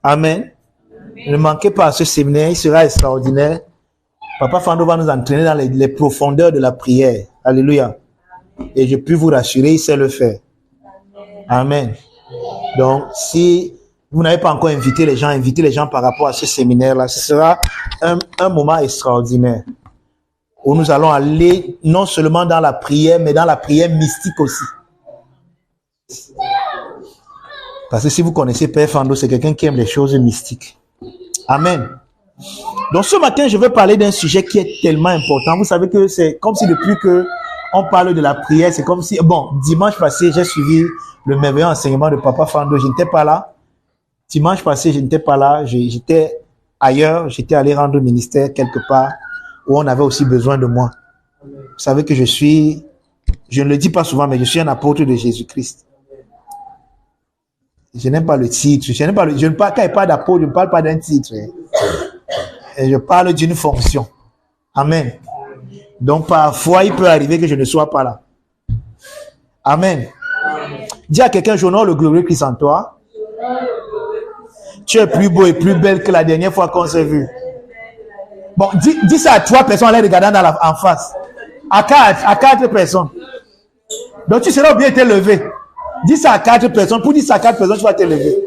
Amen. Ne manquez pas à ce séminaire, il sera extraordinaire. Papa Fando va nous entraîner dans les profondeurs de la prière. Alléluia. Et je puis vous rassurer, il sait le faire. Amen. Donc, si vous n'avez pas encore invité les gens, invitez les gens par rapport à ce séminaire-là. Ce sera un moment extraordinaire où nous allons aller non seulement dans la prière, mais dans la prière mystique aussi. Parce que si vous connaissez Père Fando, c'est quelqu'un qui aime les choses mystiques. Amen. Donc ce matin, je vais parler d'un sujet qui est tellement important. Vous savez que c'est comme si depuis que on parle de la prière, c'est comme si... Bon, dimanche passé, j'ai suivi le merveilleux enseignement de Papa Fando. Je n'étais pas là. Dimanche passé, je n'étais pas là. J'étais ailleurs. J'étais allé rendre ministère quelque part où on avait aussi besoin de moi. Vous savez que je ne le dis pas souvent, mais je suis un apôtre de Jésus-Christ. Je n'aime pas le titre. Quand il parle d'apôtre, je ne parle pas d'un titre. Et je parle d'une fonction. Amen. Donc, parfois, il peut arriver que je ne sois pas là. Amen. Dis à quelqu'un, j'honore le glorieux Christ en toi. Tu es plus beau et plus belle que la dernière fois qu'on s'est vu. Bon, dis ça à 3 personnes en les regardant en face. À 4 personnes. Donc, tu seras bien été levé. Dis ça à 4 personnes. Pour dire ça à 4 personnes, tu vas te lever.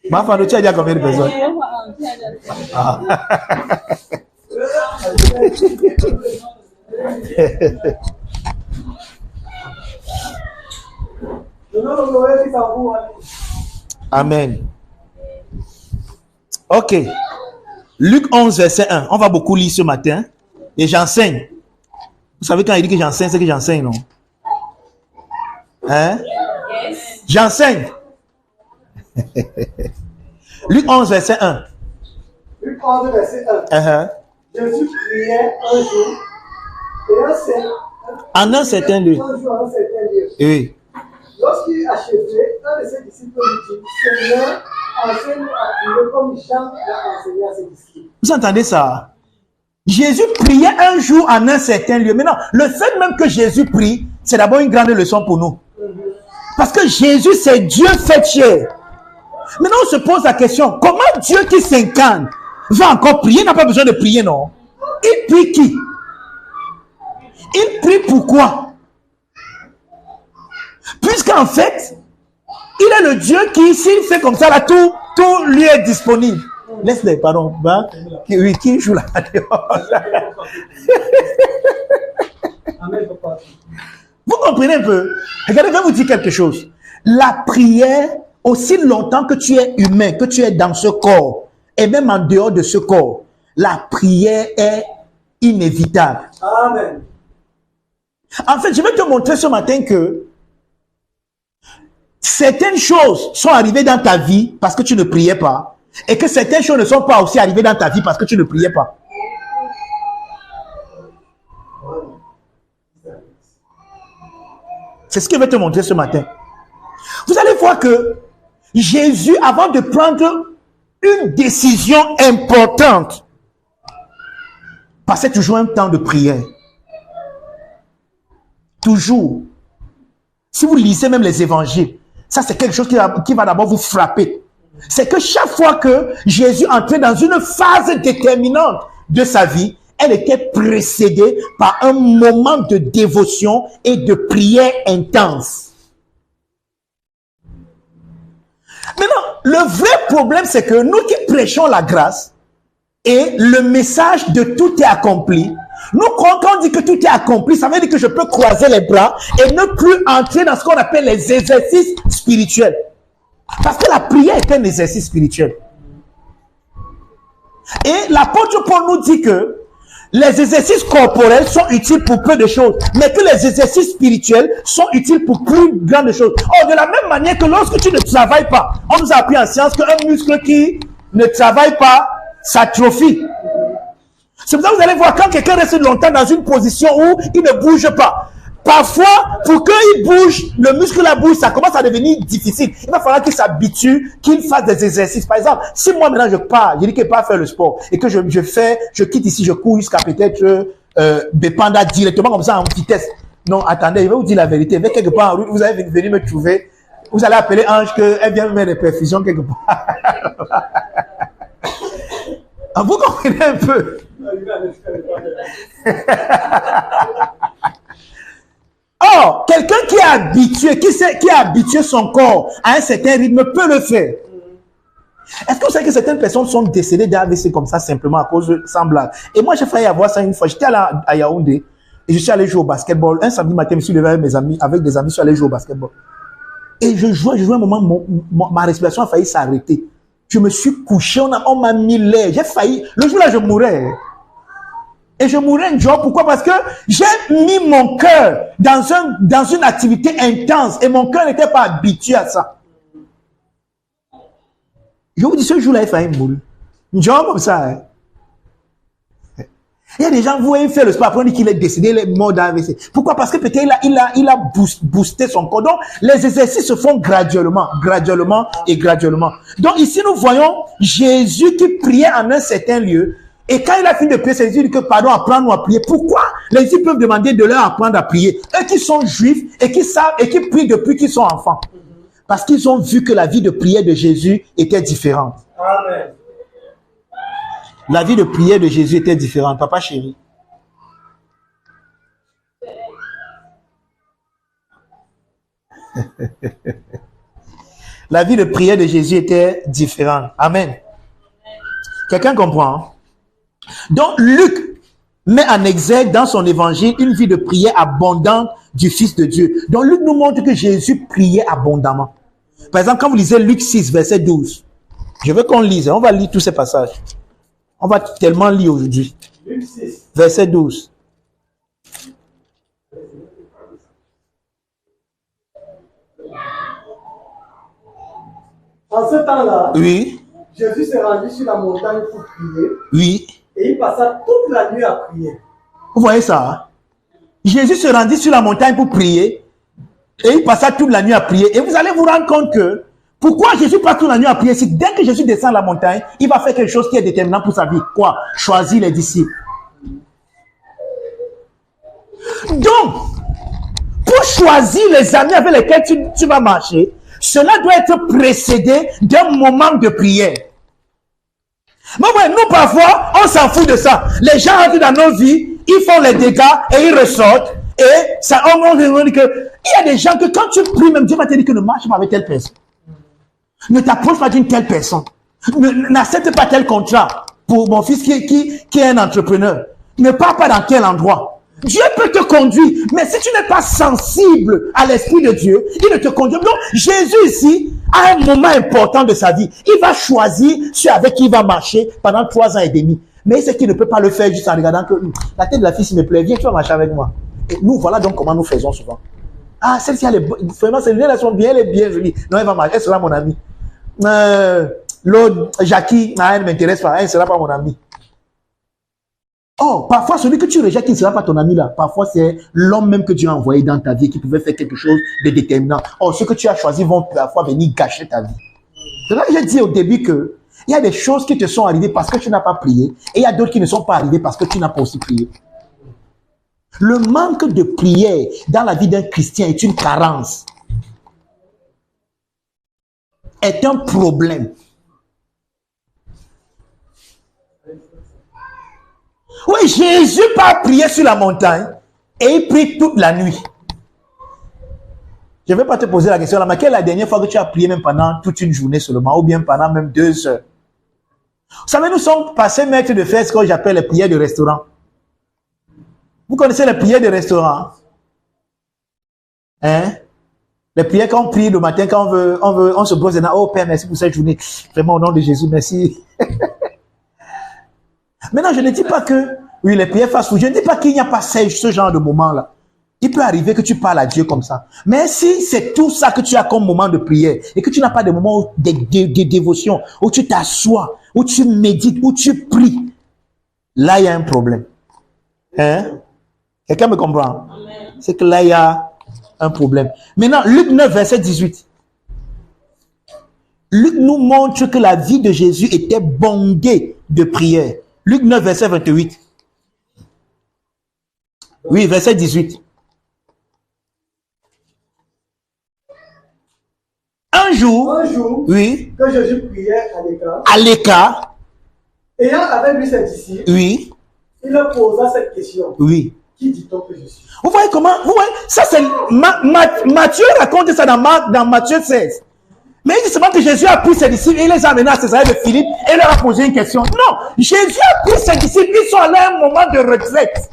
Ma femme, tu as dit à combien de personnes? Ah. Amen. Ok. Luc 11, verset 1. On va beaucoup lire ce matin. Et j'enseigne. Vous savez quand il dit que j'enseigne, c'est que j'enseigne, non? Hein? J'enseigne. Luc 11, verset 1. Luc 11, verset 1. Jésus priait un jour en un certain lieu. Oui. Lorsqu'il achevait, un de ses disciples lui dit, Seigneur, enseigne-nous à prier comme Jean l'a enseigné à ses disciples. Vous entendez ça? Jésus priait un jour en un certain lieu. Maintenant, le fait même que Jésus prie, c'est d'abord une grande leçon pour nous. Parce que Jésus, c'est Dieu fait chair. Maintenant, on se pose la question, comment Dieu qui s'incarne va encore prier? Il n'a pas besoin de prier, non? Il prie qui? Il prie pourquoi? Puisqu'en fait, il est le Dieu qui, s'il fait comme ça, là, tout lui est disponible. Laisse-les, pardon. Qui joue là? Vous comprenez un peu? Regardez, je vais vous dire quelque chose. La prière, aussi longtemps que tu es humain, que tu es dans ce corps, et même en dehors de ce corps, la prière est inévitable. Amen. En fait, je vais te montrer ce matin que certaines choses sont arrivées dans ta vie parce que tu ne priais pas, et que certaines choses ne sont pas aussi arrivées dans ta vie parce que tu ne priais pas. C'est ce que je vais te montrer ce matin. Vous allez voir que Jésus, avant de prendre une décision importante, passait toujours un temps de prière. Toujours. Si vous lisez même les évangiles, ça c'est quelque chose qui va d'abord vous frapper. C'est que chaque fois que Jésus entrait dans une phase déterminante de sa vie, elle était précédée par un moment de dévotion et de prière intense. Maintenant, le vrai problème, c'est que nous qui prêchons la grâce et le message de tout est accompli, nous, quand on dit que tout est accompli, ça veut dire que je peux croiser les bras et ne plus entrer dans ce qu'on appelle les exercices spirituels. Parce que la prière est un exercice spirituel. Et l'apôtre Paul nous dit que les exercices corporels sont utiles pour peu de choses, mais que les exercices spirituels sont utiles pour plus grandes choses. Or, de la même manière que lorsque tu ne travailles pas, on nous a appris en science qu'un muscle qui ne travaille pas s'atrophie. C'est pour ça que vous allez voir quand quelqu'un reste longtemps dans une position où il ne bouge pas. Parfois, pour qu'il bouge, le muscle la bouge, ça commence à devenir difficile. Il va falloir qu'il s'habitue, qu'il fasse des exercices. Par exemple, si moi maintenant je pars, je dis que je pars faire le sport et que je quitte ici, je cours jusqu'à peut-être dépendant directement comme ça en vitesse. Non, attendez, je vais vous dire la vérité. Mais quelque part en route, vous allez venir me trouver. Vous allez appeler Ange qu'elle vient me mettre des perfusions quelque part. Vous comprenez un peu? Or, quelqu'un qui est habitué, qui a habitué son corps à un certain rythme peut le faire. Est-ce que vous savez que certaines personnes sont décédées d'AVC comme ça simplement à cause de sans blague? Et moi, j'ai failli avoir ça une fois. J'étais à Yaoundé et je suis allé jouer au basketball. Un samedi matin, je me suis levé avec mes amis, avec des amis, je suis allé jouer au basketball. Et je jouais un moment, ma respiration a failli s'arrêter. Je me suis couché, on m'a mis l'air. J'ai failli, le jour-là, je mourais. Et je mourrais un jour. Pourquoi? Parce que j'ai mis mon cœur dans une activité intense et mon cœur n'était pas habitué à ça. Je vous dis, ce jour-là, il fallait mourir. Un jour comme ça. Hein. Il y a des gens, vous voyez, il fait le sport, après on dit qu'il est décédé, il est mort d'AVC. Pourquoi? Parce que peut-être il a boosté son corps. Donc, les exercices se font graduellement. Donc, ici, nous voyons Jésus qui priait en un certain lieu. Et quand il a fini de prier, c'est Jésus dit que, pardon, apprends-nous à prier. Pourquoi les disciples peuvent demander de leur apprendre à prier? Eux qui sont juifs et qui savent et qui prient depuis qu'ils sont enfants. Parce qu'ils ont vu que la vie de prière de Jésus était différente. Amen. La vie de prière de Jésus était différente. Papa chéri. La vie de prière de Jésus était différente. Amen. Quelqu'un comprend? Donc, Luc met en exergue dans son évangile une vie de prière abondante du Fils de Dieu. Donc, Luc nous montre que Jésus priait abondamment. Par exemple, quand vous lisez Luc 6, verset 12, je veux qu'on lise, on va lire tous ces passages. On va tellement lire aujourd'hui. Luc 6. Verset 12. En ce temps-là, Oui, Jésus s'est rendu sur la montagne pour prier oui. et il passa toute la nuit à prier. Vous voyez ça? Hein? Jésus se rendit sur la montagne pour prier et il passa toute la nuit à prier. Et vous allez vous rendre compte que pourquoi Jésus passe toute la nuit à prier? C'est dès que Jésus descend la montagne, il va faire quelque chose qui est déterminant pour sa vie. Quoi? Choisir les disciples. Donc, pour choisir les amis avec lesquels tu vas marcher, cela doit être précédé d'un moment de prière. Mais ouais, nous parfois, on s'en fout de ça. Les gens entrent dans nos vies, ils font les dégâts et ils ressortent. Et ça, on dit que il y a des gens que quand tu pries, même Dieu va te dire que ne marche pas avec telle personne. Ne t'approche pas d'une telle personne. N'accepte pas tel contrat pour mon fils qui est un entrepreneur. Ne pars pas dans tel endroit. Dieu peut te conduire, mais si tu n'es pas sensible à l'Esprit de Dieu, il ne te conduit. Donc, Jésus ici a un moment important de sa vie. Il va choisir ceux avec qui il va marcher pendant 3 ans et demi. Mais il sait qu'il ne peut pas le faire juste en regardant que la tête de la fille, s'il me plaît, viens, tu vas marcher avec moi. Et nous, voilà donc comment nous faisons souvent. Ah, celle-ci, elle est vraiment, ces lunettes, elles sont bien, elle est bien jolie. Non, elle va marcher, elle sera mon amie. L'autre, Jackie, elle ne m'intéresse pas, elle ne sera pas mon amie. Oh, parfois, celui que tu rejettes qui ne sera pas ton ami là, parfois c'est l'homme même que Dieu a envoyé dans ta vie qui pouvait faire quelque chose de déterminant. Oh, ceux que tu as choisis vont parfois venir gâcher ta vie. C'est là que j'ai dit au début que il y a des choses qui te sont arrivées parce que tu n'as pas prié et il y a d'autres qui ne sont pas arrivées parce que tu n'as pas aussi prié. Le manque de prière dans la vie d'un chrétien est une carence. Est un problème. Oui, Jésus part prier sur la montagne et il prie toute la nuit. Je ne vais pas te poser la question là, mais quelle est la dernière fois que tu as prié même pendant toute une journée seulement ou bien pendant même 2 heures? Vous savez, nous sommes passés maîtres de faire ce que j'appelle les prières de restaurant. Vous connaissez les prières de restaurant? Hein? Les prières quand on prie le matin, quand on se pose, oh Père, merci pour cette journée. Vraiment au nom de Jésus, merci. Maintenant, je ne dis pas que, oui, les prières fast food, je ne dis pas qu'il n'y a pas ce genre de moment-là. Il peut arriver que tu parles à Dieu comme ça. Mais si c'est tout ça que tu as comme moment de prière et que tu n'as pas de moment de dévotion, où tu t'assois, où tu médites, où tu pries, là, il y a un problème. Hein? Quelqu'un me comprend? C'est que là, il y a un problème. Maintenant, Luc 9, verset 18. Luc nous montre que la vie de Jésus était bondée de prière. Luc 9, verset 28. Oui, verset 18. Un jour, oui, que Jésus priait à l'écart, ayant avec lui ses disciples, oui, il leur posa cette question. Oui. Qui dit-on que je suis? Vous voyez comment, vous voyez, ça c'est, Matthieu raconte ça dans Matthieu 16. Mais il dit seulement que Jésus a pris ses disciples et il les a amenés à Césarée de Philippe et leur a posé une question. Non, Jésus a pris ses disciples, ils sont allés à un moment de retraite.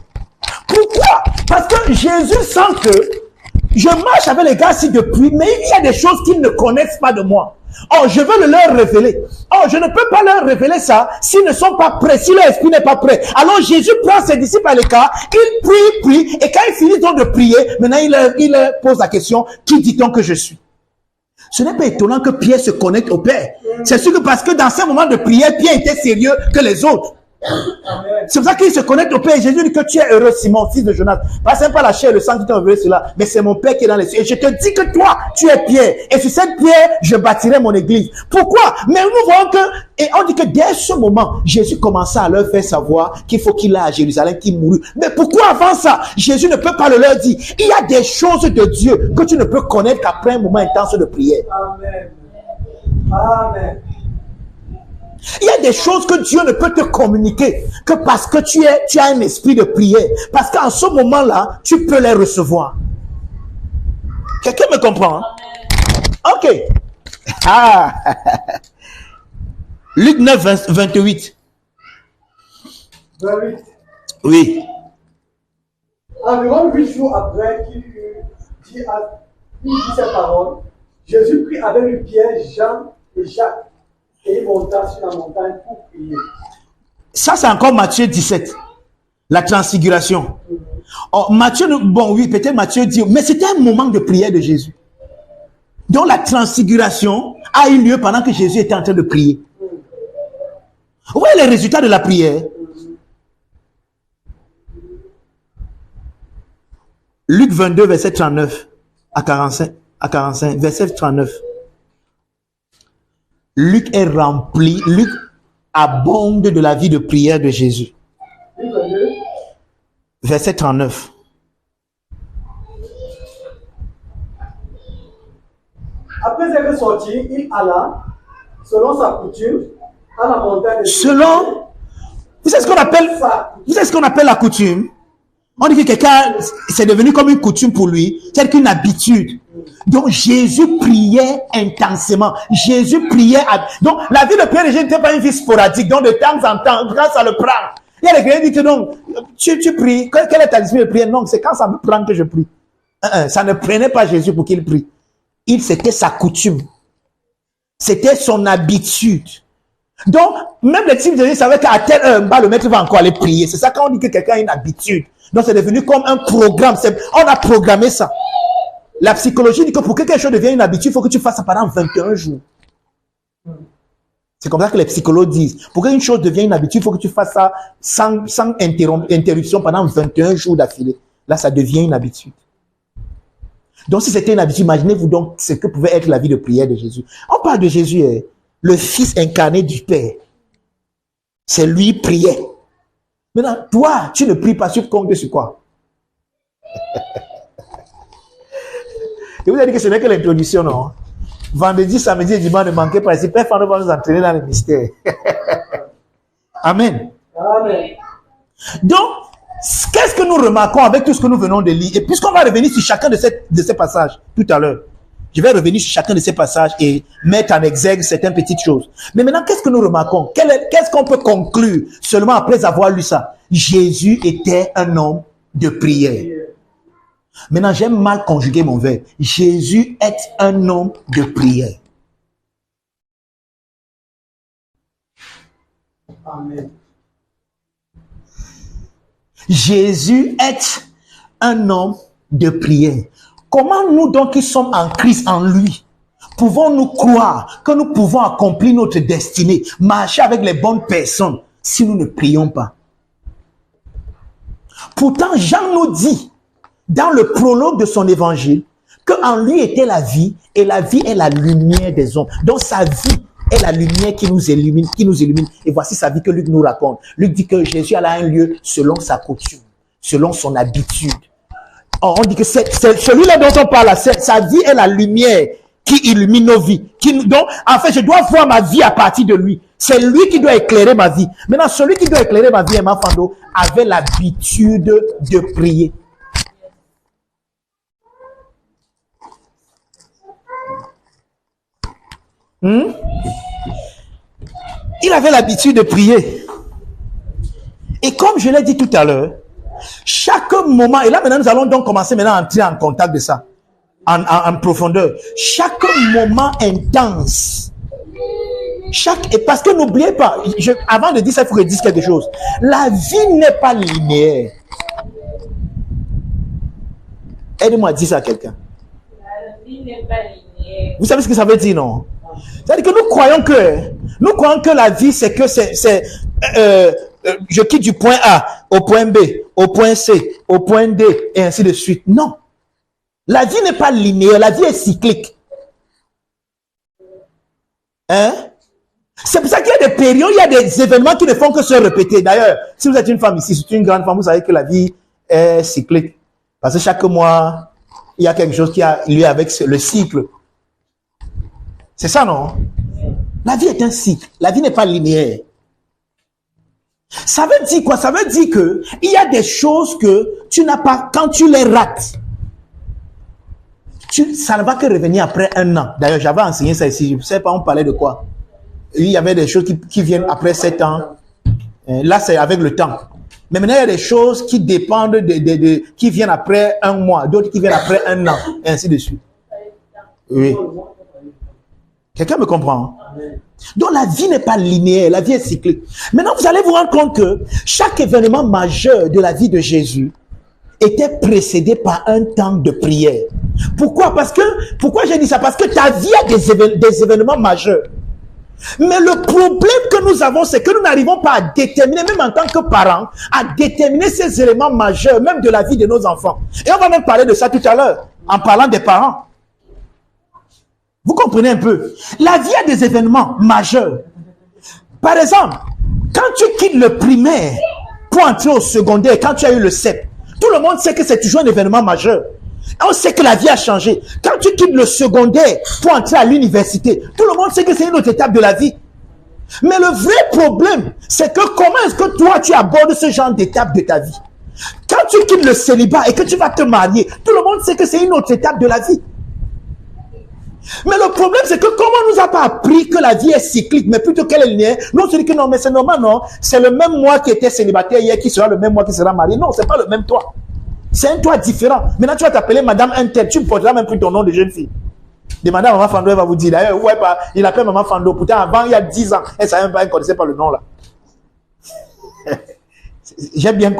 Pourquoi? Parce que Jésus sent que je marche avec les gars ici depuis, mais il y a des choses qu'ils ne connaissent pas de moi. Oh, je veux le leur révéler. Oh, je ne peux pas leur révéler ça s'ils ne sont pas prêts, si leur esprit n'est pas prêt. Alors Jésus prend ses disciples à l'écart, il prie, et quand il finit donc de prier, maintenant il leur pose la question, qui dit-on que je suis? Ce n'est pas étonnant que Pierre se connecte au Père. C'est sûr que parce que dans ce moment de prière, Pierre était sérieux que les autres. C'est pour ça qu'il se connecte au Père. Jésus dit que tu es heureux, Simon, fils de Jonas. Pas c'est pas la chair et le sang qui t'ont révélé cela, mais c'est mon Père qui est dans les cieux. Et je te dis que toi, tu es Pierre. Et sur cette pierre, je bâtirai mon église. Pourquoi? Mais nous voyons que, et on dit que dès ce moment, Jésus commençait à leur faire savoir qu'il faut qu'il aille à Jérusalem, qu'il mourut. Mais pourquoi avant ça, Jésus ne peut pas le leur dire? Il y a des choses de Dieu que tu ne peux connaître qu'après un moment intense de prière. Amen. Amen. Il y a des choses que Dieu ne peut te communiquer que parce que tu as un esprit de prière. Parce qu'en ce moment-là, tu peux les recevoir. Quelqu'un me comprend? Hein? Ok. Ah. Luc 9, 28. 28. Oui. Environ 8 jours après qu'il eut dit ces paroles, Jésus prit avec lui Pierre, Jean et Jacques. Et il monta sur la montagne pour prier. Ça, c'est encore Matthieu 17. La transfiguration. Oh, Matthieu, bon, oui, peut-être Matthieu dit, mais c'était un moment de prière de Jésus. Donc, la transfiguration a eu lieu pendant que Jésus était en train de prier. Vous voyez les résultats de la prière? Luc 22, verset 39 à 45, verset 39. Luc est rempli, Luc abonde de la vie de prière de Jésus. Verset 39. Après être sorti, il alla, selon sa coutume, à la montagne de Selon, vous savez ce qu'on appelle la coutume? On dit que quelqu'un, c'est devenu comme une coutume pour lui, c'est qu'une habitude. Donc Jésus priait intensément. Jésus priait. Donc la vie de prière de Jésus n'était pas une vie sporadique. Donc de temps en temps, quand ça le prend. Il y a des gens qui disent que non, tu pries. Quelle est ta discipline de prière? Non, c'est quand ça me prend que je prie. Ça ne prenait pas Jésus pour qu'il prie. C'était sa coutume. C'était son habitude. Donc, même les disciples de Jésus savaient qu'à telle heure, le maître va encore aller prier. C'est ça quand on dit que quelqu'un a une habitude. Donc c'est devenu comme un programme. On a programmé ça. La psychologie dit que pour que quelque chose devienne une habitude, il faut que tu fasses ça pendant 21 jours. C'est comme ça que les psychologues disent. Pour qu'une chose devienne une habitude, il faut que tu fasses ça sans interruption pendant 21 jours d'affilée. Là, ça devient une habitude. Donc si c'était une habitude, imaginez-vous donc ce que pouvait être la vie de prière de Jésus. On parle de Jésus, le Fils incarné du Père. C'est lui priait. Maintenant, toi, tu ne pries pas sur compte sur quoi? Et vous avez dit que ce n'est que l'introduction, non? Vendredi, samedi et dimanche, ne manquez pas ici. Père Fano va nous entraîner dans le mystère. Amen. Amen. Donc, qu'est-ce que nous remarquons avec tout ce que nous venons de lire? Et puisqu'on va revenir sur chacun de ces passages tout à l'heure, je vais revenir sur chacun de ces passages et mettre en exergue certaines petites choses. Mais maintenant, qu'est-ce que nous remarquons? Qu'est-ce qu'on peut conclure seulement après avoir lu ça? Jésus était un homme de prière. Maintenant, j'aime mal conjuguer mon verbe. Jésus est un homme de prière. Amen. Jésus est un homme de prière. Comment nous donc qui sommes en Christ, en lui, pouvons-nous croire que nous pouvons accomplir notre destinée, marcher avec les bonnes personnes si nous ne prions pas? Pourtant, Jean nous dit, dans le prologue de son évangile, qu'en lui était la vie, et la vie est la lumière des hommes. Donc sa vie est la lumière qui nous illumine, Et voici sa vie que Luc nous raconte. Luc dit que Jésus alla à un lieu selon sa coutume. selon son habitude. Or, on dit que c'est celui-là dont on parle, sa vie est la lumière qui illumine nos vies. Donc, en fait, je dois voir ma vie à partir de lui. C'est lui qui doit éclairer ma vie. Maintenant, celui qui doit éclairer ma vie, Emma Fando, avait l'habitude de prier. Il avait l'habitude de prier. Et comme je l'ai dit tout à l'heure, chaque moment, et là maintenant nous allons donc commencer maintenant à entrer en contact de ça, en profondeur. Chaque moment intense, et parce que n'oubliez pas, avant de dire ça, il faut que je dise quelque chose. La vie n'est pas linéaire. Aidez-moi à dire ça à quelqu'un. La vie n'est pas linéaire. Vous savez ce que ça veut dire, non? C'est-à-dire que nous croyons que la vie, c'est que je quitte du point A au point B, au point C, au point D, et ainsi de suite. Non. La vie n'est pas linéaire, la vie est cyclique. Hein? C'est pour ça qu'il y a des périodes, il y a des événements qui ne font que se répéter. D'ailleurs, si vous êtes une femme ici, c'est une grande femme, vous savez que la vie est cyclique. Parce que chaque mois, il y a quelque chose qui a lieu avec le cycle. C'est ça, non? La vie est un cycle. La vie n'est pas linéaire. Ça veut dire quoi? Ça veut dire que il y a des choses que tu n'as pas, quand tu les rates, ça ne va que revenir après un an. D'ailleurs, j'avais enseigné ça ici. Je ne sais pas, on parlait de quoi? Il y avait des choses qui viennent après 7 ans. Là, c'est avec le temps. Mais maintenant, il y a des choses qui dépendent qui viennent après un mois, d'autres qui viennent après un an, et ainsi de suite. Oui. Quelqu'un me comprend? Donc la vie n'est pas linéaire, la vie est cyclique. Maintenant, vous allez vous rendre compte que chaque événement majeur de la vie de Jésus était précédé par un temps de prière. Pourquoi j'ai dit ça? Parce que ta vie a des événements majeurs. Mais le problème que nous avons, c'est que nous n'arrivons pas à déterminer, même en tant que parents, à déterminer ces éléments majeurs, même de la vie de nos enfants. Et on va même parler de ça tout à l'heure, en parlant des parents. Vous comprenez un peu? La vie a des événements majeurs. Par exemple, quand tu quittes le primaire pour entrer au secondaire, quand tu as eu le CEP, tout le monde sait que c'est toujours un événement majeur. On sait que la vie a changé. Quand tu quittes le secondaire pour entrer à l'université, tout le monde sait que c'est une autre étape de la vie. Mais le vrai problème, c'est que comment est-ce que toi, tu abordes ce genre d'étape de ta vie? Quand tu quittes le célibat et que tu vas te marier, tout le monde sait que c'est une autre étape de la vie. Mais le problème, c'est que comment on nous a pas appris que la vie est cyclique, mais plutôt qu'elle est linéaire. Nous, on se dit que non, mais c'est normal, non. C'est le même moi qui était célibataire hier qui sera le même moi qui sera marié. Non, c'est pas le même toi. C'est un toi différent. Maintenant, tu vas t'appeler Madame Intel. Tu ne porteras même plus ton nom de jeune fille. Demandez à Maman Fando, elle va vous dire. D'ailleurs, ouais, il appelle Maman Fando. Pourtant, avant, il y a 10 ans, elle ne savait même pas, elle ne connaissait pas le nom là. J'ai bien le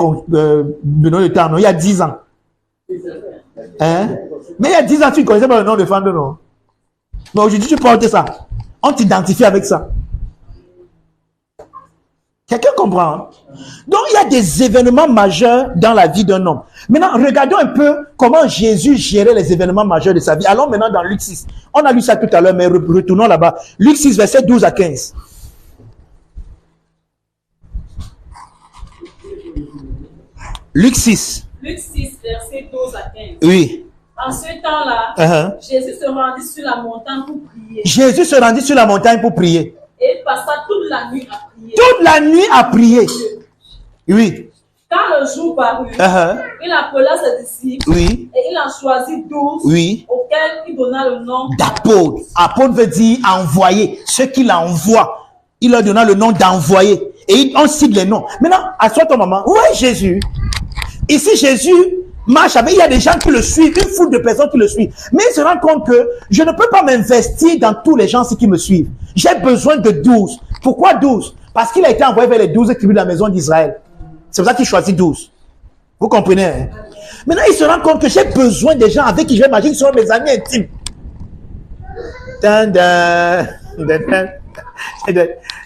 nom de temps, non? Il y a 10 ans. Hein? Mais il y a 10 ans, tu ne connaissais pas le nom de Fando, non? Mais aujourd'hui, tu portes ça. On t'identifie avec ça. Quelqu'un comprend? Donc, il y a des événements majeurs dans la vie d'un homme. Maintenant, regardons un peu comment Jésus gérait les événements majeurs de sa vie. Allons maintenant dans Luc 6. On a lu ça tout à l'heure, mais retournons là-bas. Luc 6, versets 12 à 15. Luc 6. Luc 6, versets 12 à 15. Oui. En ce temps-là, Jésus se rendit sur la montagne pour prier. Jésus se rendit sur la montagne pour prier. Et il passa toute la nuit à prier. Toute la nuit à prier. Oui. Quand le jour parut, il appela ses disciples. Oui. Et il en choisit 12. Oui. Auxquels il donna le nom d'apôtres. Apôtre veut dire envoyer. Ceux qui l'envoient. Il leur donna le nom d'envoyer. Et on cite les noms. Maintenant, assois ton maman. Où est Jésus? Ici, Jésus marche avec, il y a des gens qui le suivent, une foule de personnes qui le suivent. Mais il se rend compte que je ne peux pas m'investir dans tous les gens qui me suivent. J'ai besoin de 12. Pourquoi 12? Parce qu'il a été envoyé vers les 12 tribus de la maison d'Israël. C'est pour ça qu'il choisit 12. Vous comprenez? Hein? Maintenant, il se rend compte que j'ai besoin des gens avec qui je vais marcher, qui seront mes amis intimes.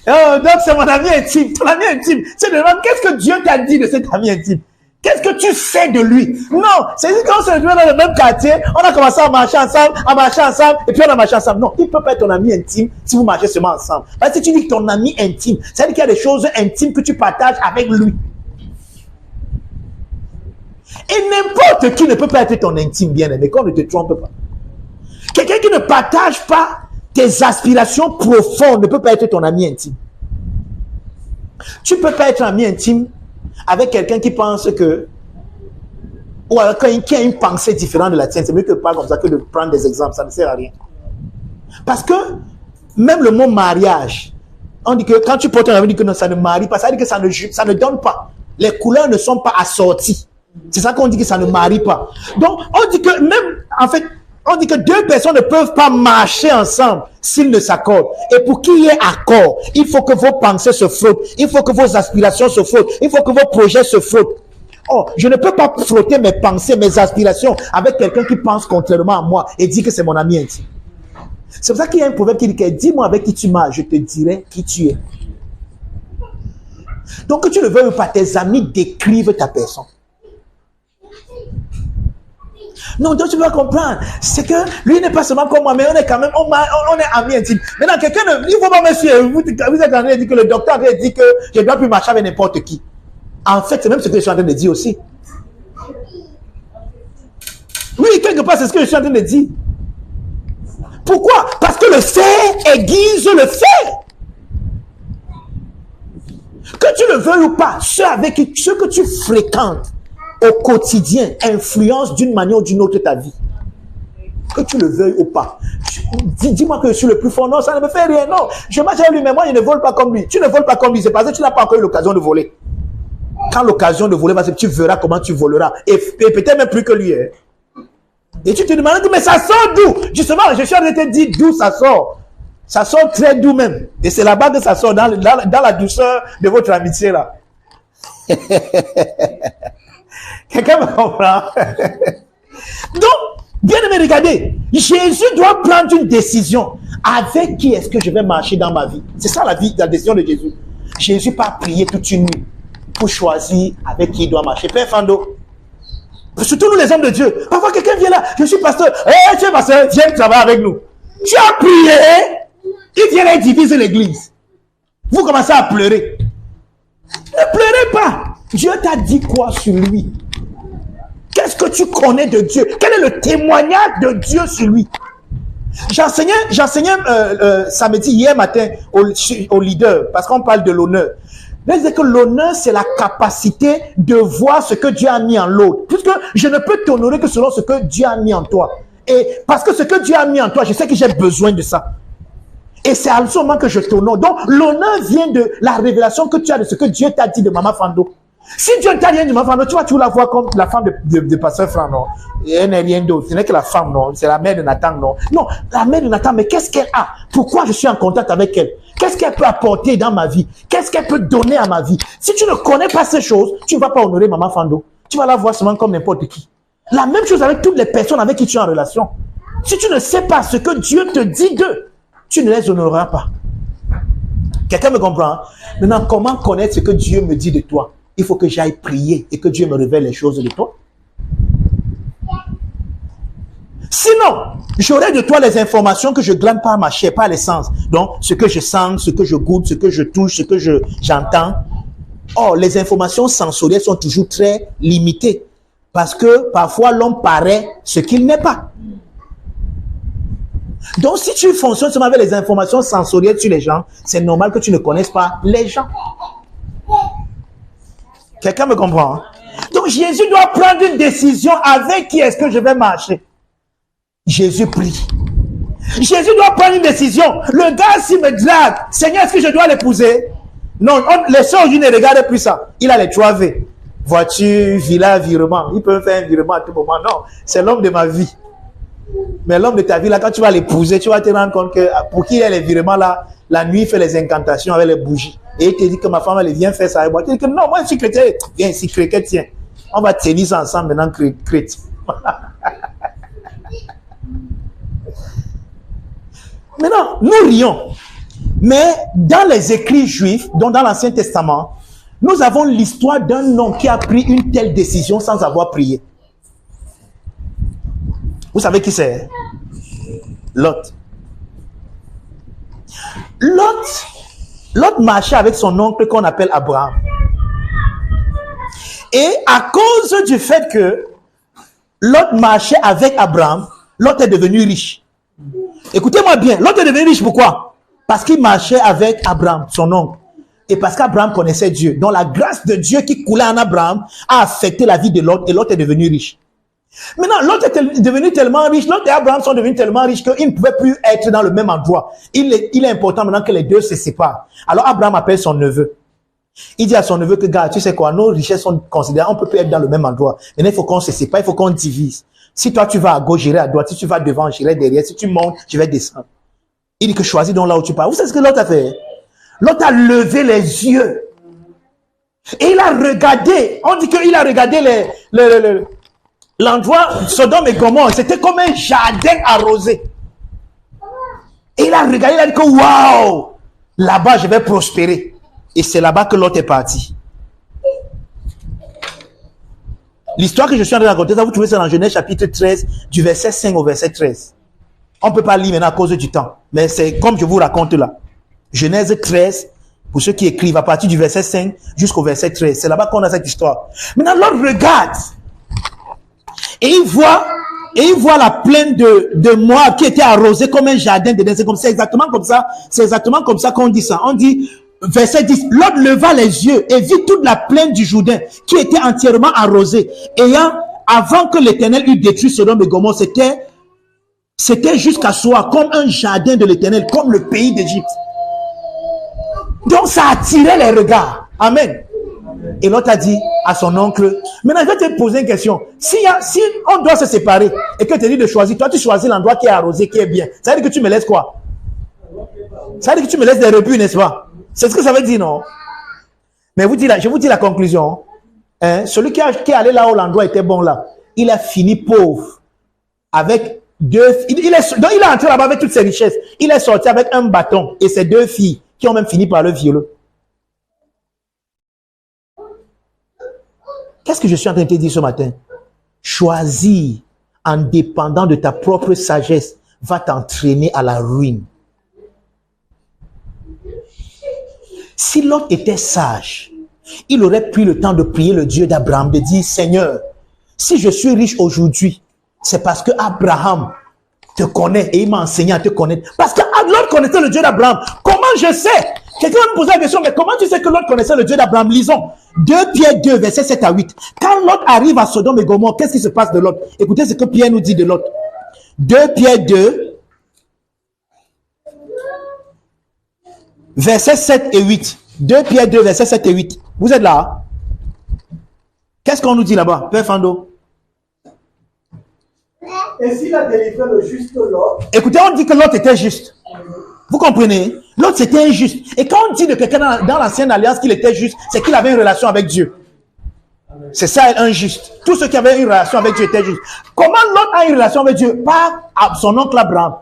Oh, donc c'est mon ami intime. Ton ami intime. C'est de demander qu'est-ce que Dieu t'a dit de cet ami intime? Qu'est-ce que tu sais de lui? Non, c'est juste qu'on se retrouve dans le même quartier, on a commencé à marcher ensemble, et puis on a marché ensemble. Non, il ne peut pas être ton ami intime si vous marchez seulement ensemble. Parce que si tu dis que ton ami intime, ça veut dire qu'il y a des choses intimes que tu partages avec lui. Et n'importe qui ne peut pas être ton intime bien-aimé, qu'on ne te trompe pas. Quelqu'un qui ne partage pas tes aspirations profondes ne peut pas être ton ami intime. Tu ne peux pas être ami intime avec quelqu'un qui pense que, ou avec quelqu'un qui a une pensée différente de la tienne. C'est mieux que de parler comme ça que de prendre des exemples, ça ne sert à rien. Parce que même le mot mariage, on dit que quand tu portes un ami, on dit que non, ça ne marie pas, ça veut dire que ça ne donne pas. Les couleurs ne sont pas assorties. C'est ça qu'on dit que ça ne marie pas. Donc, on dit que même, en fait, on dit que deux personnes ne peuvent pas marcher ensemble s'ils ne s'accordent. Et pour qu'il y ait accord, il faut que vos pensées se frottent. Il faut que vos aspirations se frottent. Il faut que vos projets se frottent. Oh, je ne peux pas frotter mes pensées, mes aspirations avec quelqu'un qui pense contrairement à moi et dit que c'est mon ami intime. C'est pour ça qu'il y a un proverbe qui dit que dis-moi avec qui tu marches, je te dirai qui tu es. Donc que tu le veuilles ou pas, tes amis décrivent ta personne. Non, donc tu vas comprendre. C'est que lui n'est pas seulement comme moi, mais on est quand même, on est amis intimes. Maintenant, quelqu'un ne, il faut pas me suivre. Vous êtes en train de dire que le docteur a dit que je ne dois plus marcher avec n'importe qui. En fait, c'est même ce que je suis en train de dire aussi. Oui, quelque part, c'est ce que je suis en train de dire. Pourquoi? Parce que le fait aiguise le fait. Que tu le veuilles ou pas, ceux que tu fréquentes au quotidien influence d'une manière ou d'une autre ta vie. Que tu le veuilles ou pas. Dis-moi que je suis le plus fort. Non, ça ne me fait rien. Non, je marche avec lui, mais moi, je ne vole pas comme lui. Tu ne voles pas comme lui, c'est parce que tu n'as pas encore eu l'occasion de voler. Quand l'occasion de voler va se faire, tu verras comment tu voleras. Et peut-être même plus que lui. Hein. Et tu te demandes, mais ça sort d'où? Justement, je suis en train de te dire d'où ça sort. Ça sort très doux même. Et c'est là-bas que ça sort, dans la douceur de votre amitié là. Quelqu'un me comprend? Donc, bien aimé, regardez, Jésus doit prendre une décision. Avec qui est-ce que je vais marcher dans ma vie? C'est ça la décision de Jésus. Jésus n'a pas prié toute une nuit pour choisir avec qui il doit marcher. Père Fando, surtout nous les hommes de Dieu, parfois quelqu'un vient là, je suis pasteur, tu es pasteur, viens travailler avec nous. Tu as prié, il vient et divise l'église. Vous commencez à pleurer. Ne pleurez pas. Dieu t'a dit quoi sur lui? Qu'est-ce que tu connais de Dieu? Quel est le témoignage de Dieu sur lui? J'enseignais samedi, hier matin, au leader, parce qu'on parle de l'honneur. Mais c'est que l'honneur, c'est la capacité de voir ce que Dieu a mis en l'autre. Puisque je ne peux t'honorer que selon ce que Dieu a mis en toi. Et parce que ce que Dieu a mis en toi, je sais que j'ai besoin de ça. Et c'est à ce moment que je t'honore. Donc, l'honneur vient de la révélation que tu as de ce que Dieu t'a dit de Maman Fando. Si Dieu t'a dit de Maman Fando, tu vas toujours la voir comme la femme de Pasteur Franc, non? Et elle n'est rien d'autre. Ce n'est que la femme, non? C'est la mère de Nathan, non? Non, la mère de Nathan, mais qu'est-ce qu'elle a? Pourquoi je suis en contact avec elle? Qu'est-ce qu'elle peut apporter dans ma vie? Qu'est-ce qu'elle peut donner à ma vie? Si tu ne connais pas ces choses, tu ne vas pas honorer Maman Fando. Tu vas la voir seulement comme n'importe qui. La même chose avec toutes les personnes avec qui tu es en relation. Si tu ne sais pas ce que Dieu te dit d'eux, tu ne les honoreras pas. Quelqu'un me comprend? Maintenant, comment connaître ce que Dieu me dit de toi? Il faut que j'aille prier et que Dieu me révèle les choses de toi. Sinon, j'aurai de toi les informations que je glane par ma chair, par les sens. Donc, ce que je sens, ce que je goûte, ce que je touche, ce que j'entends. Or, les informations sensorielles sont toujours très limitées. Parce que parfois, l'homme paraît ce qu'il n'est pas. Donc, si tu fonctionnes seulement avec les informations sensorielles sur les gens, c'est normal que tu ne connaisses pas les gens. Quelqu'un me comprend? Hein? Donc, Jésus doit prendre une décision avec qui est-ce que je vais marcher. Jésus prie. Jésus doit prendre une décision. Le gars, s'il me drague, Seigneur, est-ce que je dois l'épouser? Non, les soeurs, ne regardent plus ça. Il a les 3 V. Voiture, villa, virement. Il peut faire un virement à tout moment. Non, c'est l'homme de ma vie. Mais l'homme de ta vie, là, quand tu vas l'épouser, tu vas te rendre compte que pour qu'il ait les virements là, la nuit, il fait les incantations avec les bougies. Et il te dit que ma femme, elle vient faire ça avec moi. Tu dis que non, moi, je suis chrétien. Viens ici, chrétien. On va tenir ça ensemble maintenant, chrétien. Maintenant, nous rions. Mais dans les écrits juifs, donc dans l'Ancien Testament, nous avons l'histoire d'un homme qui a pris une telle décision sans avoir prié. Vous savez qui c'est? Lot. Lot marchait avec son oncle qu'on appelle Abraham. Et à cause du fait que Lot marchait avec Abraham, Lot est devenu riche. Écoutez-moi bien, Lot est devenu riche pourquoi? Parce qu'il marchait avec Abraham, son oncle. Et parce qu'Abraham connaissait Dieu. Donc la grâce de Dieu qui coulait en Abraham a affecté la vie de Lot et Lot est devenu riche. Maintenant, Lot est devenu tellement riche, Lot et Abraham sont devenus tellement riches qu'ils ne pouvaient plus être dans le même endroit. Il est important maintenant que les deux se séparent. Alors Abraham appelle son neveu. Il dit à son neveu que, gars, tu sais quoi, nos richesses sont considérées, on ne peut plus être dans le même endroit. Maintenant, il faut qu'on se sépare, il faut qu'on divise. Si toi tu vas à gauche, j'irai à droite. Si tu vas devant, j'irai derrière. Si tu montes, je vais descendre. Il dit que choisis donc là où tu pars. Vous savez ce que Lot a fait? Lot a levé les yeux. Et il a regardé. On dit qu'il a regardé l'endroit Sodome et Gomorrhe. C'était comme un jardin arrosé. Et il a regardé, il a dit que waouh, là-bas je vais prospérer. Et c'est là-bas que Lot est parti. L'histoire que je suis en train de raconter, ça vous trouvez ça dans Genèse chapitre 13, du verset 5 au verset 13. On ne peut pas lire maintenant à cause du temps. Mais c'est comme je vous raconte là. Genèse 13, pour ceux qui écrivent, à partir du verset 5 jusqu'au verset 13. C'est là-bas qu'on a cette histoire. Maintenant, l'autre regarde. Et il voit la plaine de Moab qui était arrosée comme un jardin de Dédé. C'est exactement comme ça. C'est exactement comme ça qu'on dit ça. On dit, verset 10, Lot leva les yeux et vit toute la plaine du Jourdain qui était entièrement arrosée. Avant que l'Éternel eût détruit Sodome et Gomorrhe, c'était jusqu'à soi comme un jardin de l'Éternel, comme le pays d'Égypte. Donc ça attirait les regards. Amen. Et l'autre a dit à son oncle, maintenant je vais te poser une question. Si on doit se séparer et que tu dis de choisir, toi tu choisis l'endroit qui est arrosé, qui est bien. Ça veut dire que tu me laisses quoi? Ça veut dire que tu me laisses des rebuts, n'est-ce pas? C'est ce que ça veut dire, non? Mais je vous dis la conclusion. Celui qui est allé là où l'endroit était bon là, il a fini pauvre. Avec deux... Il est entré là-bas avec toutes ses richesses. Il est sorti avec un bâton et ses deux filles qui ont même fini par le violer. Qu'est-ce que je suis en train de te dire ce matin? Choisir en dépendant de ta propre sagesse va t'entraîner à la ruine. Si Lot était sage, il aurait pris le temps de prier le Dieu d'Abraham, de dire, Seigneur, si je suis riche aujourd'hui, c'est parce que Abraham te connaît et il m'a enseigné à te connaître. Parce que Lot connaissait le Dieu d'Abraham. Comment je sais? Quelqu'un va me poser la question, mais comment tu sais que Lot connaissait le Dieu d'Abraham? Lisons 2 Pierre 2, verset 7 à 8. Quand Lot arrive à Sodome et Gomorrhe, qu'est-ce qui se passe de Lot? Écoutez ce que Pierre nous dit de Lot. 2 Pierre 2, verset 7 et 8. 2 Pierre 2, verset 7 et 8. Vous êtes là? Qu'est-ce qu'on nous dit là-bas, Père Fando? Et s'il a délivré le juste Lot. Écoutez, on dit que Lot était juste. Vous comprenez? L'autre c'était injuste. Et quand on dit de quelqu'un dans l'ancienne alliance qu'il était juste, c'est qu'il avait une relation avec Dieu. C'est ça, injuste. Tous ceux qui avaient une relation avec Dieu étaient justes. Comment l'autre a une relation avec Dieu? Par son oncle Abraham.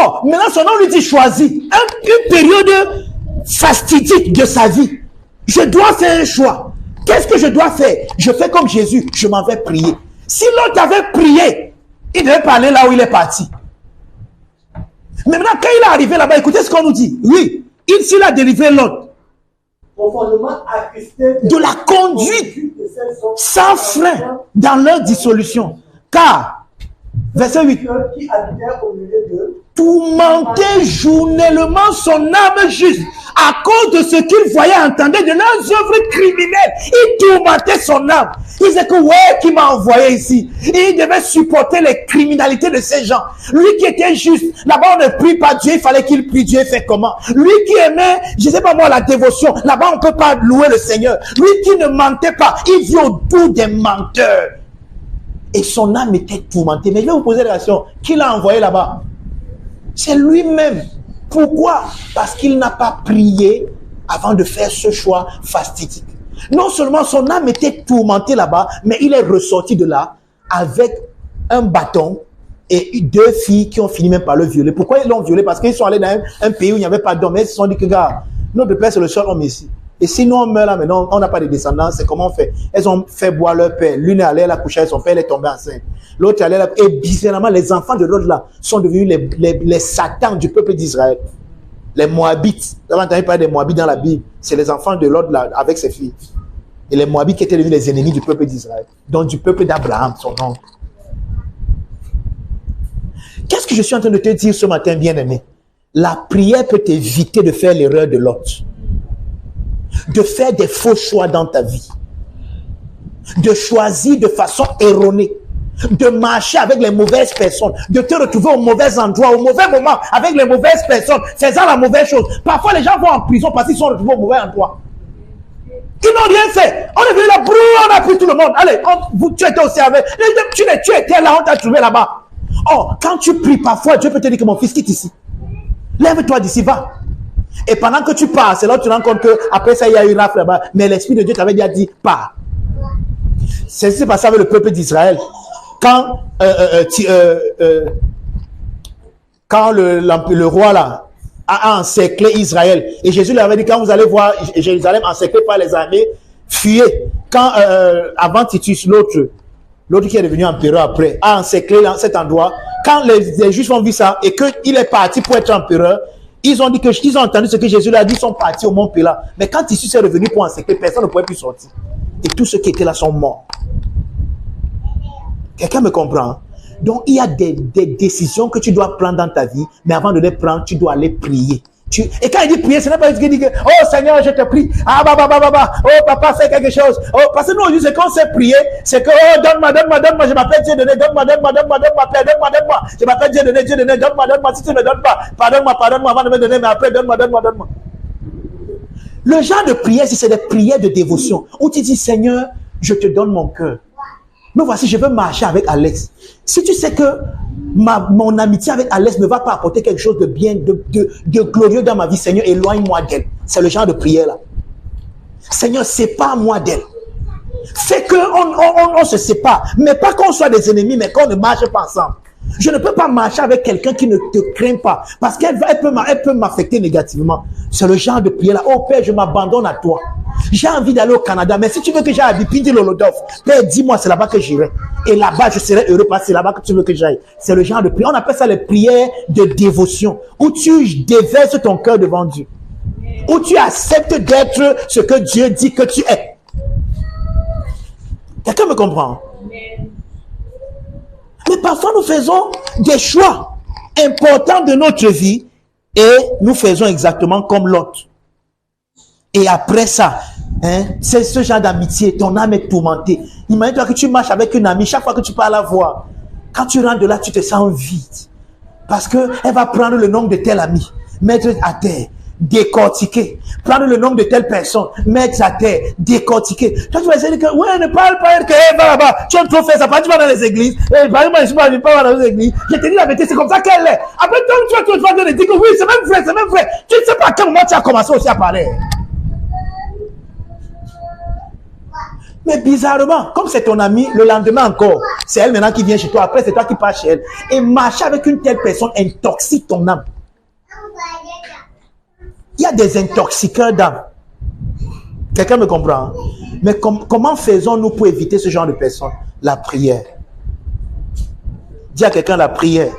Oh, maintenant son oncle lui dit choisis une période fastidique de sa vie. Je dois faire un choix. Qu'est-ce que je dois faire? Je fais comme Jésus, je m'en vais prier. Si l'autre avait prié, il devait parler là où il est parti. Mais maintenant, quand il est arrivé là-bas, écoutez ce qu'on nous dit. Oui, s'il a délivré l'autre de la conduite sans frein dans leur dissolution. Car, verset 8, tourmentait journellement son âme juste à cause de ce qu'il voyait et entendait de leurs œuvres criminelles. Il tourmentait son âme. Il disait que ouais, qui m'a envoyé ici. Et il devait supporter les criminalités de ces gens. Lui qui était juste, là-bas on ne prie pas Dieu, il fallait qu'il prie Dieu, fait comment? Lui qui aimait, je sais pas moi, la dévotion, là-bas on ne peut pas louer le Seigneur. Lui qui ne mentait pas, il vit autour des menteurs. Et son âme était tourmentée. Mais je vais vous poser la question, qui l'a envoyé là-bas? C'est lui-même. Pourquoi? Parce qu'il n'a pas prié avant de faire ce choix fastidique. Non seulement son âme était tourmentée là-bas, mais il est ressorti de là avec un bâton et deux filles qui ont fini même par le violer. Pourquoi ils l'ont violé? Parce qu'ils sont allés dans un pays où il n'y avait pas d'homme. Ils se sont dit que, gars, notre père c'est le seul homme ici. Et si nous on meurt là maintenant, on n'a pas de descendance, c'est comment on fait? Elles ont fait boire leur père. L'une est allée la coucher avec son père, elle est tombée enceinte. L'autre est allée là, et bizarrement, les enfants de l'autre là sont devenus les satans du peuple d'Israël. Les Moabites. Vous avez entendu parler des Moabites dans la Bible. C'est les enfants de l'autre là, avec ses filles. Et les Moabites qui étaient devenus les ennemis du peuple d'Israël. Donc du peuple d'Abraham, son oncle. Qu'est-ce que je suis en train de te dire ce matin, bien-aimé? La prière peut t'éviter de faire l'erreur de l'autre. De faire des faux choix dans ta vie. De choisir de façon erronée. De marcher avec les mauvaises personnes. De te retrouver au mauvais endroit, au mauvais moment, avec les mauvaises personnes, faisant la mauvaise chose. Parfois, les gens vont en prison parce qu'ils sont retrouvés au mauvais endroit. Ils n'ont rien fait. On est venu là, on a pris tout le monde. Allez, tu étais aussi avec. Tu étais là, on t'a trouvé là-bas. Oh, quand tu pries parfois, Dieu peut te dire que mon fils quitte ici. Lève-toi d'ici, va. Et pendant que tu pars, c'est là que tu te rends compte qu'après ça, il y a eu une rafle là-bas. Mais l'Esprit de Dieu t'avait déjà dit, pars. C'est ce qui s'est passé avec le peuple d'Israël. Quand le roi là a encerclé Israël, et Jésus lui avait dit, quand vous allez voir Jérusalem encerclé par les armées, fuyez. Quand avant Titus, l'autre qui est devenu empereur après, a encerclé cet endroit, quand les Juifs ont vu ça et qu'il est parti pour être empereur, ils ont entendu ce que Jésus leur a dit, ils sont partis au mont Péla. Mais quand Titus est revenu pour encercler, personne ne pouvait plus sortir. Et tous ceux qui étaient là sont morts. Quelqu'un me comprend? Donc, il y a des décisions que tu dois prendre dans ta vie, mais avant de les prendre, tu dois aller prier. Et quand il dit prier, ce n'est pas ce qu'il dit que, oh Seigneur, je te prie, oh papa, fais quelque chose. Oh, parce que nous, on dit, c'est qu'on sait prier, c'est que, oh, donne-moi, je m'appelle Dieu donné, donne-moi, je m'appelle Dieu donné, donne-moi, si tu ne me donnes pas, pardonne-moi, avant de me donner, mais après, donne-moi. Le genre de prière, c'est des prières de dévotion, où tu dis, Seigneur, je te donne mon cœur. Mais voici, je veux marcher avec Alex. Si tu sais que mon amitié avec Alex ne va pas apporter quelque chose de bien, de glorieux dans ma vie, Seigneur, éloigne-moi d'elle. C'est le genre de prière là. Seigneur, sépare-moi d'elle. Fais qu'on se sépare. Mais pas qu'on soit des ennemis, mais qu'on ne marche pas ensemble. Je ne peux pas marcher avec quelqu'un qui ne te craint pas. Parce qu'elle peut m'affecter négativement. C'est le genre de prière là. Oh Père, je m'abandonne à toi. J'ai envie d'aller au Canada, mais si tu veux que j'aille à Bipindi Lolodov, Père, dis-moi, c'est là-bas que j'irai. Et là-bas, je serai heureux parce que c'est là-bas que tu veux que j'aille. C'est le genre de prière. On appelle ça les prières de dévotion, où tu déverses ton cœur devant Dieu. Où tu acceptes d'être ce que Dieu dit que tu es. Quelqu'un me comprend? Mais parfois, nous faisons des choix importants de notre vie et nous faisons exactement comme l'autre. Et après ça, c'est ce genre d'amitié, ton âme est tourmentée. Imagine-toi que tu marches avec une amie, chaque fois que tu parles à la voix, quand tu rentres de là, tu te sens vide. Parce qu'elle va prendre le nom de tel ami, mettre à terre, décortiquer. Prendre le nom de telle personne, mettre à terre, décortiquer. Toi, tu vas essayer de dire que, ouais, ne parle pas, elle va là-bas. Tu aimes trop faire ça, tu vas dans les églises. Et par exemple, je ne pas dans les églises. Je te dis la vérité, c'est comme ça qu'elle est. Après, toi, tu vas te dire que oui, c'est même vrai. Tu ne sais pas à quel moment tu as commencé aussi à parler. Mais bizarrement, comme c'est ton ami, le lendemain encore, c'est elle maintenant qui vient chez toi, après c'est toi qui pars chez elle. Et marcher avec une telle personne intoxique ton âme. Il y a des intoxiqueurs d'âme. Quelqu'un me comprend? Mais comment faisons-nous pour éviter ce genre de personnes? La prière. Dis à quelqu'un, la prière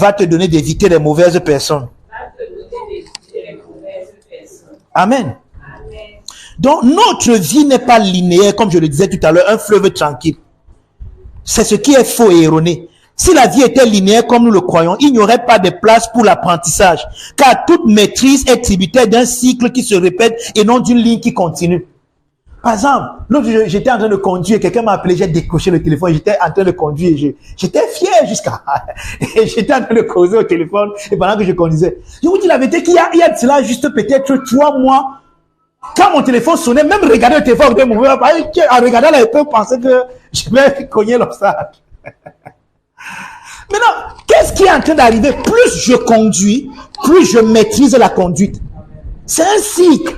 va te donner d'éviter les mauvaises personnes. Amen. Donc, notre vie n'est pas linéaire, comme je le disais tout à l'heure, un fleuve tranquille. C'est ce qui est faux et erroné. Si la vie était linéaire comme nous le croyons, il n'y aurait pas de place pour l'apprentissage. Car toute maîtrise est tributaire d'un cycle qui se répète et non d'une ligne qui continue. Par exemple, l'autre jour, j'étais en train de conduire, quelqu'un m'a appelé, j'ai décroché le téléphone, j'étais en train de conduire, j'étais fier jusqu'à... Et j'étais en train de causer au téléphone, et pendant que je conduisais. Je vous dis la vérité qu'il y a de cela juste peut-être 3 mois, quand mon téléphone sonnait, même regarder le téléphone, en regardant là, je peux penser que je vais cogner l'obstacle. Maintenant, qu'est-ce qui est en train d'arriver? Plus je conduis, plus je maîtrise la conduite. C'est un cycle.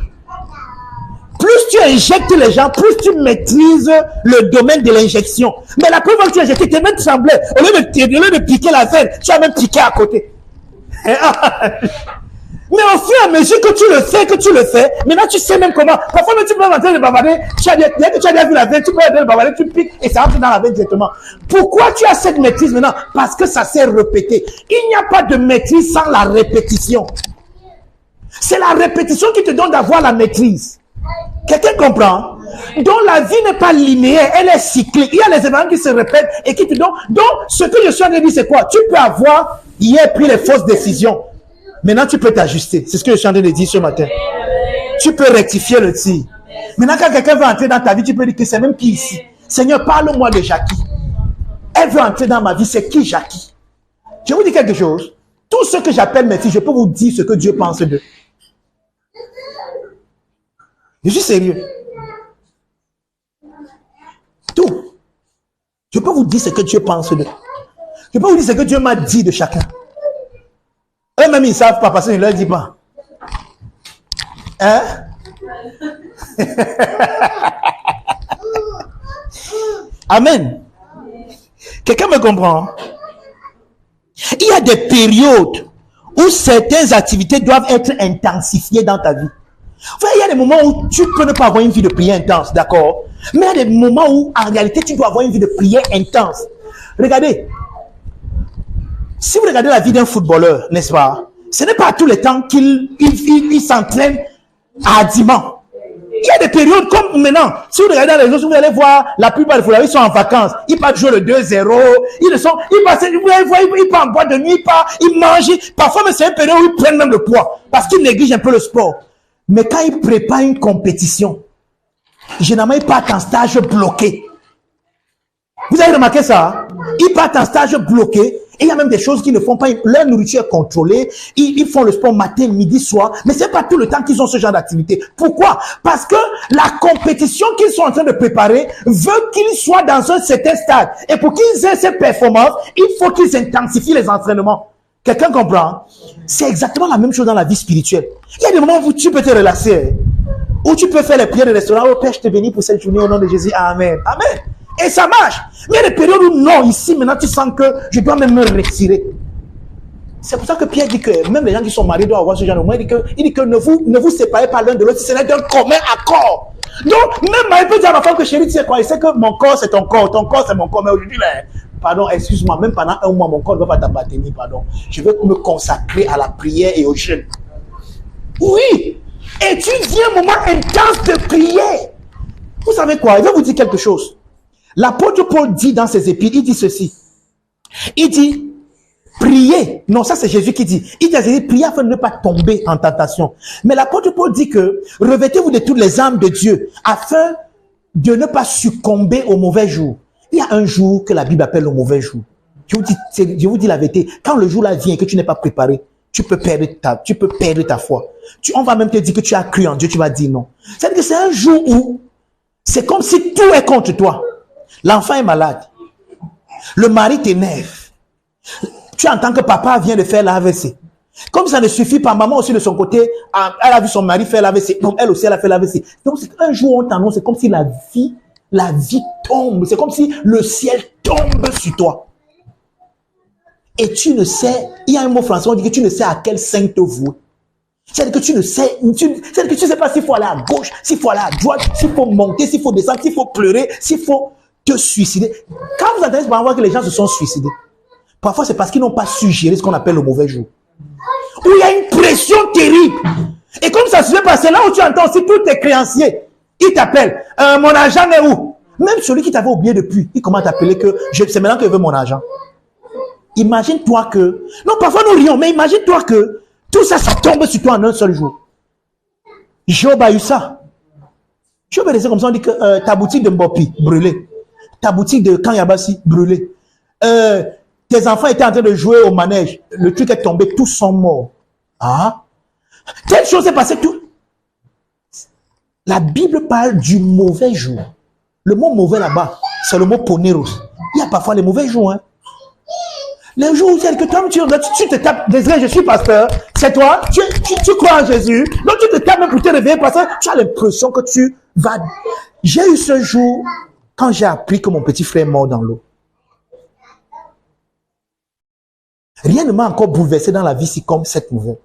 Plus tu injectes les gens, plus tu maîtrises le domaine de l'injection. Mais la preuve que tu as injecté, tes mains tremblaient. Au lieu de piquer la veine, tu as même piqué à côté. Mais au fur et à mesure que tu le fais, maintenant tu sais même comment. Parfois, même tu peux en train de bavarder, tu as déjà vu la veine, tu peux en train de bavarder, tu piques et ça rentre dans la veine directement. Pourquoi tu as cette maîtrise maintenant? Parce que ça s'est répété. Il n'y a pas de maîtrise sans la répétition. C'est la répétition qui te donne d'avoir la maîtrise. Quelqu'un comprend? Donc la vie n'est pas linéaire, elle est cyclique. Il y a les événements qui se répètent et qui te donnent. Donc ce que je suis en train de dire, c'est quoi? Tu peux avoir hier pris les fausses décisions. Maintenant, tu peux t'ajuster. C'est ce que je suis en train de dire ce matin. Tu peux rectifier le tir. Maintenant, quand quelqu'un veut entrer dans ta vie, tu peux dire que c'est même qui ici? Seigneur, parle-moi de Jackie. Elle veut entrer dans ma vie, c'est qui Jackie? Je vous dis quelque chose. Tout ce que j'appelle mes filles, je peux vous dire ce que Dieu pense d'eux. Je suis sérieux. Tout. Je peux vous dire ce que Dieu pense d'eux. Je peux vous dire ce que Dieu m'a dit de chacun. Eux-mêmes, ils ne savent pas parce que je ne leur dis pas. Hein? Amen. Quelqu'un me comprend? Il y a des périodes où certaines activités doivent être intensifiées dans ta vie. Enfin, il y a des moments où tu peux ne pas avoir une vie de prière intense, d'accord? Mais il y a des moments où, en réalité, tu dois avoir une vie de prière intense. Regardez. Si vous regardez la vie d'un footballeur, n'est-ce pas? Ce n'est pas tout le temps qu'il s'entraîne hardiment. Il y a des périodes comme maintenant. Si vous regardez les réseaux, vous allez voir la plupart des footballeurs, ils sont en vacances. Ils partent jouer le 2-0. Ils partent en boîte de nuit, ils mangent. Parfois, mais c'est une période où ils prennent même le poids. Parce qu'ils négligent un peu le sport. Mais quand ils préparent une compétition, généralement, ils partent en stage bloqué. Vous avez remarqué ça? Ils partent en stage bloqué. Et il y a même des choses qu'ils ne font pas. Leur nourriture est contrôlée. Ils font le sport matin, midi, soir. Mais c'est pas tout le temps qu'ils ont ce genre d'activité. Pourquoi? Parce que la compétition qu'ils sont en train de préparer veut qu'ils soient dans un certain stade. Et pour qu'ils aient ces performances, il faut qu'ils intensifient les entraînements. Quelqu'un comprend? C'est exactement la même chose dans la vie spirituelle. Il y a des moments où tu peux te relaxer. Où tu peux faire les prières de restaurant. Oh Père, je te bénis pour cette journée au nom de Jésus. Amen. Amen. Et ça marche. Mais il y a des périodes où non, ici, maintenant, tu sens que je dois même me retirer. C'est pour ça que Pierre dit que même les gens qui sont mariés doivent avoir ce genre de moment. Il dit que ne vous séparez pas l'un de l'autre si ce n'est d'un commun accord. Donc, même Marie peut dire à ma femme que chérie, tu sais quoi, il sait que mon corps c'est ton corps c'est mon corps. Mais aujourd'hui, là, pardon, excuse-moi, même pendant un mois, mon corps ne va pas t'appartenir, pardon. Je veux me consacrer à la prière et au jeûne. Oui. Étudiez un moment intense de prière. Vous savez quoi, il va vous dire quelque chose. L'apôtre Paul dit dans ses épîtres, il dit ceci. Il dit, priez. Non, ça c'est Jésus qui dit. Il dit, priez afin de ne pas tomber en tentation. Mais l'apôtre Paul dit que, revêtez-vous de toutes les armes de Dieu, afin de ne pas succomber au mauvais jour. Il y a un jour que la Bible appelle le mauvais jour. Je vous dis la vérité. Quand le jour là vient et que tu n'es pas préparé, tu peux perdre ta foi. On va même te dire que tu as cru en Dieu, tu vas dire non. C'est-à-dire que c'est un jour où, c'est comme si tout est contre toi. L'enfant est malade. Le mari t'énerve. Tu entends que papa vient de faire l'AVC. Comme ça ne suffit pas, maman aussi de son côté, elle a vu son mari faire l'AVC. Donc elle aussi, elle a fait l'AVC. Donc un jour, on t'annonce, c'est comme si la vie tombe. C'est comme si le ciel tombe sur toi. Et tu ne sais, il y a un mot français, on dit que tu ne sais à quel saint te vouer. C'est-à-dire que tu ne sais, c'est-à-dire que tu ne sais pas s'il faut aller à gauche, s'il faut aller à droite, s'il faut monter, s'il faut descendre, s'il faut pleurer, s'il faut te suicider. Quand vous entendez parfois que les gens se sont suicidés, parfois c'est parce qu'ils n'ont pas su gérer ce qu'on appelle le mauvais jour. Où il y a une pression terrible. Et comme ça se fait passer, là où tu entends aussi tous tes créanciers, ils t'appellent, mon argent est où? Même celui qui t'avait oublié depuis, il commence à t'appeler que c'est maintenant que je veux mon argent. Imagine-toi que, non, parfois nous rions, mais imagine-toi que tout ça, ça tombe sur toi en un seul jour. Job a eu ça. Job est resté comme ça, on dit que ta boutique de Mbopi, brûlée. Ta boutique de Kanyabasi, brûlée. Tes enfants étaient en train de jouer au manège. Le truc est tombé, tous sont morts. Ah? Telle chose s'est passée, tout. La Bible parle du mauvais jour. Le mot mauvais là-bas, c'est le mot poneros. Il y a parfois les mauvais jours, hein. Les jours où c'est que toi, tu te tapes, désolé, je suis pasteur, c'est toi, tu crois en Jésus, donc tu te tapes même pour te réveiller parce que tu as l'impression que tu vas. J'ai eu ce jour quand j'ai appris que mon petit frère est mort dans l'eau. Rien ne m'a encore bouleversé dans la vie si comme cette nouvelle.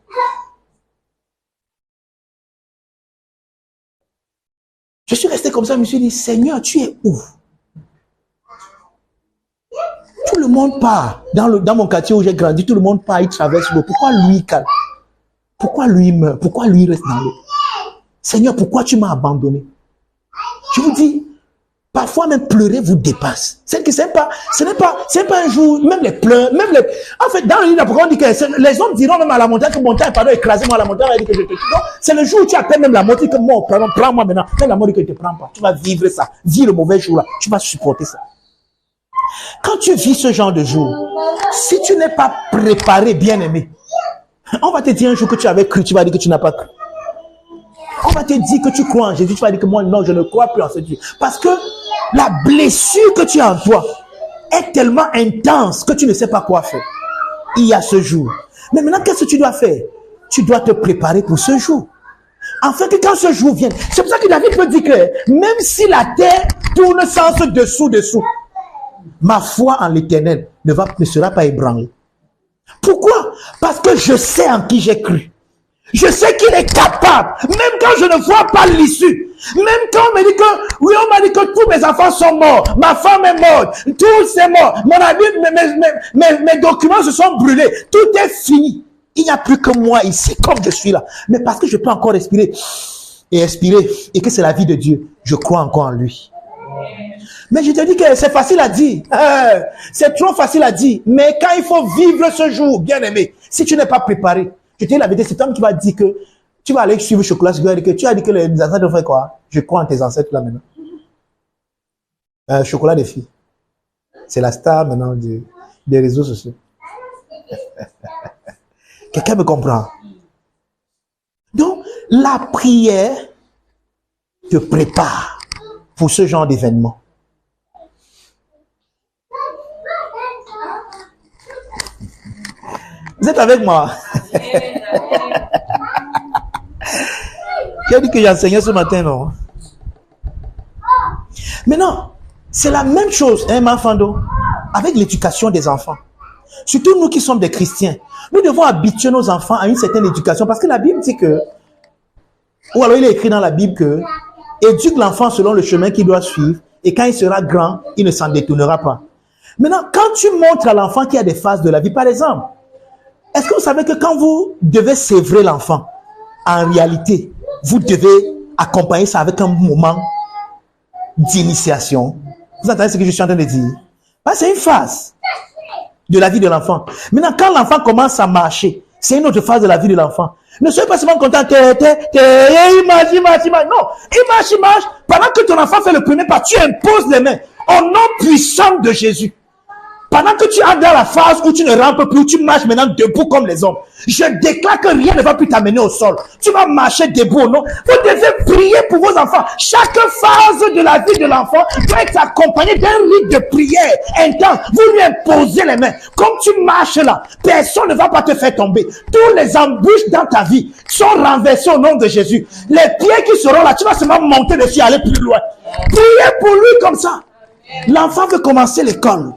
Je suis resté comme ça, je me suis dit, Seigneur, tu es où? Tout le monde part. Dans mon quartier où j'ai grandi, tout le monde part, il traverse l'eau. Pourquoi lui calme? Pourquoi lui meurt? Pourquoi lui reste dans l'eau? Seigneur, pourquoi tu m'as abandonné? Je vous dis, parfois même pleurer vous dépasse. Ce n'est pas un jour, même les pleurs, en fait, dans le livre d'Apocalypse, on dit que les hommes diront même à la montagne que montagne, pardon, écrasez-moi à la montagne, elle dit que je te tue. Donc, c'est le jour où tu appelles même la mort, tu dis que moi, pardon, prends-moi maintenant. Même la mort dit que je ne te prends pas. Tu vas vivre ça. Vis le mauvais jour là. Tu vas supporter ça. Quand tu vis ce genre de jour, si tu n'es pas préparé, bien aimé, on va te dire un jour que tu avais cru, tu vas dire que tu n'as pas cru. On va te dire que tu crois en Jésus, tu vas dire que moi, non, je ne crois plus en ce Dieu. Parce que la blessure que tu as en toi est tellement intense que tu ne sais pas quoi faire. Il y a ce jour. Mais maintenant, qu'est-ce que tu dois faire? Tu dois te préparer pour ce jour. Afin que quand ce jour vienne, c'est pour ça que David peut dire que même si la terre tourne sans dessous, ma foi en l'Éternel ne sera pas ébranlée. Pourquoi? Parce que je sais en qui j'ai cru. Je sais qu'il est capable, même quand je ne vois pas l'issue. Même quand on me dit que, oui, on m'a dit que tous mes enfants sont morts, ma femme est morte, tout c'est mort, mon ami, mes documents se sont brûlés, tout est fini. Il n'y a plus que moi ici, comme je suis là. Mais parce que je peux encore respirer et expirer, et que c'est la vie de Dieu, je crois encore en lui. Mais je te dis que c'est facile à dire. C'est trop facile à dire. Mais quand il faut vivre ce jour, bien aimé, si tu n'es pas préparé, je te dis la vérité, c'est toi qui vas dire que tu vas aller suivre chocolat, tu as dit que les ancêtres ont fait quoi? Je crois en tes ancêtres là maintenant. Chocolat des filles. C'est la star maintenant des réseaux sociaux. Quelqu'un me comprend? Donc, la prière te prépare pour ce genre d'événement. Vous êtes avec moi? J'ai dit que j'enseignais ce matin, non? Mais non, c'est la même chose, hein, Mafando, avec l'éducation des enfants. Surtout nous qui sommes des chrétiens. Nous devons habituer nos enfants à une certaine éducation parce que la Bible dit que, ou alors il est écrit dans la Bible que, éduque l'enfant selon le chemin qu'il doit suivre et quand il sera grand, il ne s'en détournera pas. Maintenant, quand tu montres à l'enfant qu'il y a des phases de la vie, par exemple, est-ce que vous savez que quand vous devez sévrer l'enfant, en réalité, vous devez accompagner ça avec un moment d'initiation? Vous entendez ce que je suis en train de dire? C'est une phase de la vie de l'enfant. Maintenant, quand l'enfant commence à marcher, c'est une autre phase de la vie de l'enfant. Ne soyez pas seulement content. Il marche. Pendant que ton enfant fait le premier pas, tu imposes les mains au nom puissant de Jésus. Pendant que tu es dans la phase où tu ne rampes plus, où tu marches maintenant debout comme les hommes, je déclare que rien ne va plus t'amener au sol. Tu vas marcher debout, non? Vous devez prier pour vos enfants. Chaque phase de la vie de l'enfant doit être accompagnée d'un rite de prière intense. Vous lui imposez les mains. Comme tu marches là, personne ne va pas te faire tomber. Tous les embûches dans ta vie sont renversés au nom de Jésus. Les pieds qui seront là, tu vas seulement monter dessus et aller plus loin. Priez pour lui comme ça. L'enfant veut commencer l'école.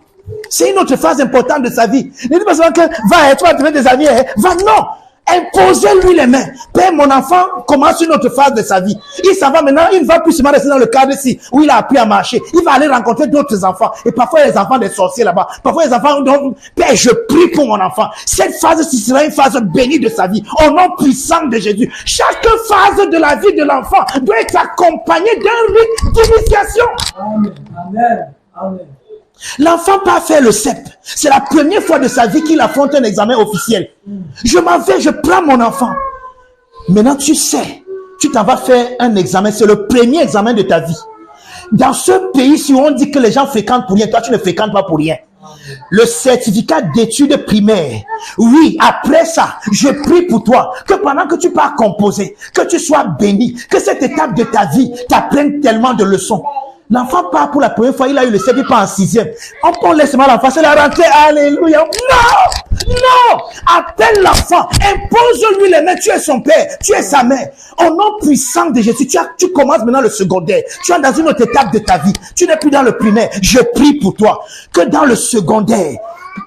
C'est une autre phase importante de sa vie. Ne dis pas seulement que va, tu vas trouver des amis. Va, non. Imposez-lui les mains. Père, mon enfant commence une autre phase de sa vie. Il s'en va maintenant, il ne va plus seulement rester dans le cadre ici, où il a appris à marcher. Il va aller rencontrer d'autres enfants. Et parfois, les enfants des sorciers là-bas. Parfois, les enfants, donc, Père, je prie pour mon enfant. Cette phase-ci sera une phase bénie de sa vie. Au nom puissant de Jésus. Chaque phase de la vie de l'enfant doit être accompagnée d'un rite d'initiation. Amen. Amen. Amen. L'enfant part faire le CEP. C'est la première fois de sa vie qu'il affronte un examen officiel. Je m'en vais, je prends mon enfant. Maintenant, tu sais, tu t'en vas faire un examen. C'est le premier examen de ta vie. Dans ce pays, si on dit que les gens fréquentent pour rien, toi, tu ne fréquentes pas pour rien. Le certificat d'études primaires. Oui, après ça, je prie pour toi que pendant que tu pars composer, que tu sois béni, que cette étape de ta vie t'apprenne tellement de leçons. L'enfant part pour la première fois, il a eu le CEP, il part en 6e. On laisse mal l'enfant, c'est la rentrée, alléluia. Non! Appelle l'enfant, impose-lui les mains, tu es son père, tu es sa mère. Au nom puissant de Jésus, tu commences maintenant le secondaire. Tu es dans une autre étape de ta vie. Tu n'es plus dans le primaire. Je prie pour toi que dans le secondaire,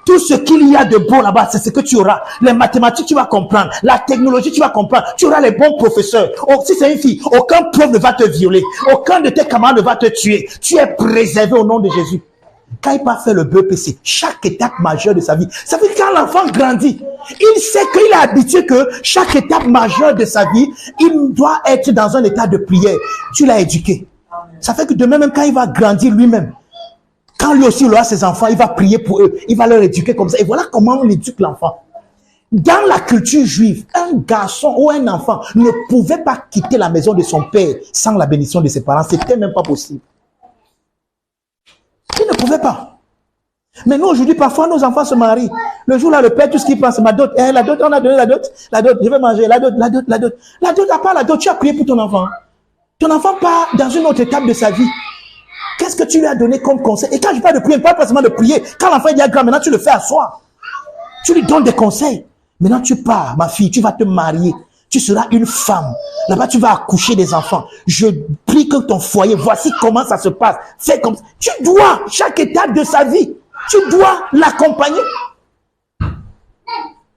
tout ce qu'il y a de bon là-bas, c'est ce que tu auras. Les mathématiques, tu vas comprendre. La technologie, tu vas comprendre. Tu auras les bons professeurs. Oh, si c'est une fille, aucun prof ne va te violer. Aucun de tes camarades ne va te tuer. Tu es préservé au nom de Jésus. Quand il part faire le BEPC, chaque étape majeure de sa vie, ça veut dire quand l'enfant grandit, il sait qu'il est habitué que chaque étape majeure de sa vie, il doit être dans un état de prière. Tu l'as éduqué. Ça fait que demain, même quand il va grandir lui-même, quand lui aussi il aura ses enfants, il va prier pour eux. Il va leur éduquer comme ça. Et voilà comment on éduque l'enfant. Dans la culture juive, un garçon ou un enfant ne pouvait pas quitter la maison de son père sans la bénédiction de ses parents. C'était même pas possible. Il ne pouvait pas. Mais nous, aujourd'hui, parfois, nos enfants se marient. Le jour-là, le père, tout ce qu'il pense, ma dot. La dot, on a donné la dot. La dot, je vais manger. La dot, la dot, la dot. La dot, à part la dot, tu as prié pour ton enfant. Ton enfant part dans une autre étape de sa vie. Qu'est-ce que tu lui as donné comme conseil? Et quand je parle de prier, pas forcément de prier. Quand l'enfant est grand, maintenant tu le fais asseoir. Tu lui donnes des conseils. Maintenant tu pars, ma fille, tu vas te marier. Tu seras une femme. Là-bas, tu vas accoucher des enfants. Je prie que ton foyer, voici comment ça se passe. Fais comme ça. Tu dois, chaque étape de sa vie, tu dois l'accompagner.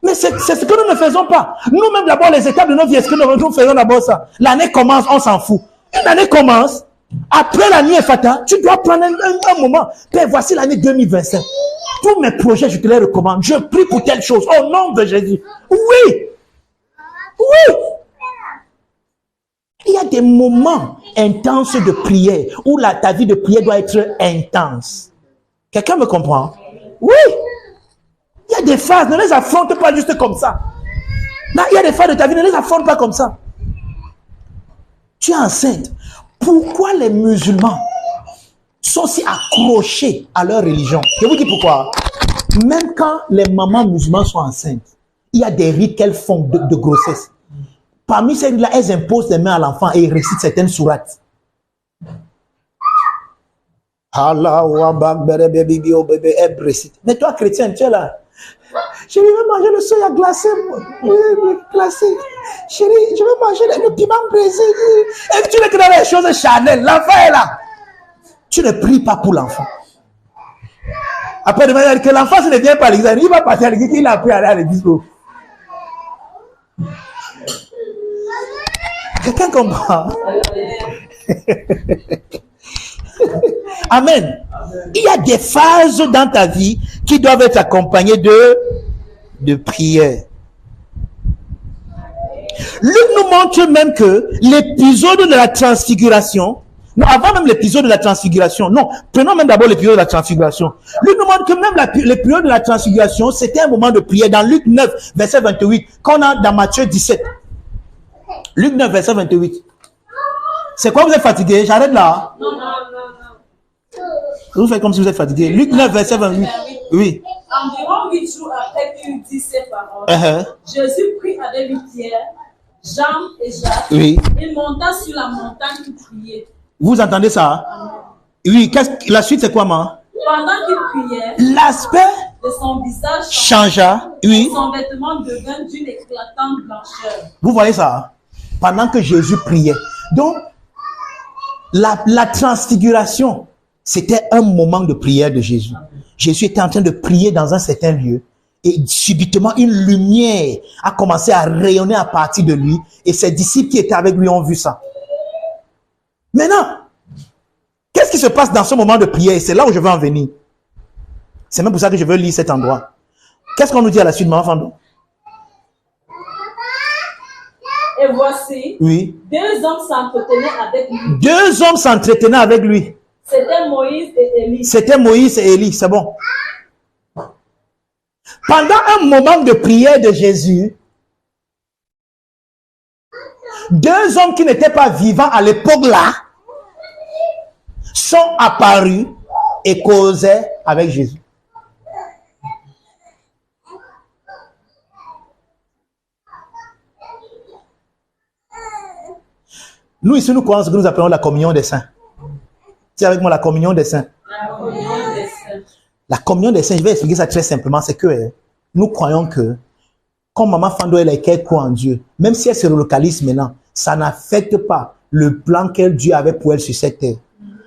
Mais c'est ce que nous ne faisons pas. Nous-mêmes, d'abord, les étapes de notre vie, est-ce que nous faisons d'abord ça? L'année commence, on s'en fout. Une année commence. Après la nuit est fatale, tu dois prendre un moment. Père, voici l'année 2025. Tous mes projets, je te les recommande. Je prie pour telle chose. Au nom de Jésus. Oui. Oui. Il y a des moments intenses de prière où ta vie de prière doit être intense. Quelqu'un me comprend? Oui. Il y a des phases, ne les affronte pas juste comme ça. Là, il y a des phases de ta vie, ne les affronte pas comme ça. Tu es enceinte. Pourquoi les musulmans sont si accrochés à leur religion? Je vous dis pourquoi. Même quand les mamans musulmanes sont enceintes, il y a des rites qu'elles font de grossesse. Parmi ces rites-là, elles imposent les mains à l'enfant et récitent certaines sourates. Mais toi, chrétien, tu es là. Chérie, je vais manger le soya glacé. Glacé. Chérie, je vais manger le piment braisé. Et tu ne crées pas les choses charnelles. L'enfant est là. Tu ne pries pas pour l'enfant. Après, de que l'enfant ne vient pas à l'église, il va passer à l'église, il a appris à aller à l'église. Quelqu'un comprend? Amen. Il y a des phases dans ta vie qui doivent être accompagnées de prière. Luc nous montre même que l'épisode de la transfiguration, non, avant même l'épisode de la transfiguration, non, prenons même d'abord l'épisode de la transfiguration. Luc nous montre que même l'épisode de la transfiguration, c'était un moment de prière dans Luc 9, verset 28, qu'on a dans Matthieu 17. Luc 9, verset 28. C'est quoi, vous êtes fatigué? J'arrête là. Non. Vous faites comme si vous êtes fatigué. Luc 9, verset 28. Oui. Environ 8 jours après qu'il dit ces paroles, Jésus prit avec lui Pierre, Jean et Jacques. Oui. Il monta sur la montagne pour prier. Vous entendez ça? Oui. La suite, c'est quoi, maman? Pendant qu'il priait, l'aspect de son visage changea. Oui. Son vêtement devint d'une éclatante blancheur. Vous voyez ça? Pendant que Jésus priait. Donc, la transfiguration, c'était un moment de prière de Jésus. Jésus était en train de prier dans un certain lieu et subitement une lumière a commencé à rayonner à partir de lui et ses disciples qui étaient avec lui ont vu ça. Maintenant, qu'est-ce qui se passe dans ce moment de prière? C'est là où je veux en venir. C'est même pour ça que je veux lire cet endroit. Qu'est-ce qu'on nous dit à la suite, maman Fando? Et voici, oui. Deux hommes s'entretenaient avec lui. Deux hommes s'entretenaient avec lui. C'était Moïse et Élie. C'était Moïse et Élie, c'est bon. Pendant un moment de prière de Jésus, deux hommes qui n'étaient pas vivants à l'époque là sont apparus et causaient avec Jésus. Nous ici, nous croyons ce que nous appelons la communion des saints. C'est avec moi la communion des saints. La communion des saints. La communion des saints, je vais expliquer ça très simplement, c'est que nous croyons que, comme Maman Fando elle croit en Dieu, même si elle se relocalise maintenant, ça n'affecte pas le plan que Dieu avait pour elle sur cette terre.